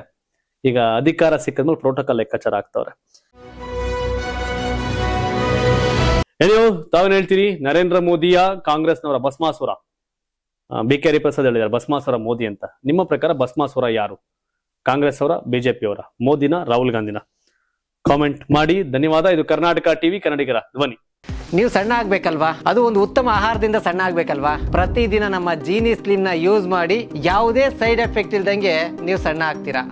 Speaker 1: ಈಗ ಅಧಿಕಾರ ಸಿಕ್ಕಿದ್ಮೇಲೆ ಪ್ರೋಟೋಕಾಲ್ ಲೆಕ್ಕಾಚಾರ ಆಗ್ತವ್ರೆ. ನೀವು ತಾವೇನ್ ಹೇಳ್ತೀರಿ? ನರೇಂದ್ರ ಮೋದಿಯ ಕಾಂಗ್ರೆಸ್ನವರ ಭಸ್ಮಾಸುರ BK ಹರಿಪ್ರಸಾದ್ ಹೇಳಿದ್ದಾರೆ ಭಸ್ಮಾಸುರ ಮೋದಿ ಅಂತ. ನಿಮ್ಮ ಪ್ರಕಾರ ಭಸ್ಮಾಸುರ ಯಾರು? ಕಾಂಗ್ರೆಸ್ ಅವರ, ಬಿಜೆಪಿ ಅವರ, ಮೋದಿನ, ರಾಹುಲ್ ಗಾಂಧಿನ? ಕಾಮೆಂಟ್ ಮಾಡಿ. ಧನ್ಯವಾದ. ಇದು ಕರ್ನಾಟಕ ಟಿವಿ, ಕನ್ನಡಿಗರ ಧ್ವನಿ.
Speaker 2: ನೀವು ಸಣ್ಣ ಆಗ್ಬೇಕಲ್ವಾ? ಅದು ಒಂದು ಉತ್ತಮ ಆಹಾರದಿಂದ ಸಣ್ಣ ಆಗ್ಬೇಕಲ್ವಾ? ಪ್ರತಿದಿನ ನಮ್ಮ ಜೀನಿ ಸ್ಲಿಮ್ ನ ಯೂಸ್ ಮಾಡಿ ಯಾವುದೇ ಸೈಡ್ ಎಫೆಕ್ಟ್ ಇಲ್ದಂಗೆ ನೀವು ಸಣ್ಣ ಆಗ್ತೀರಾ.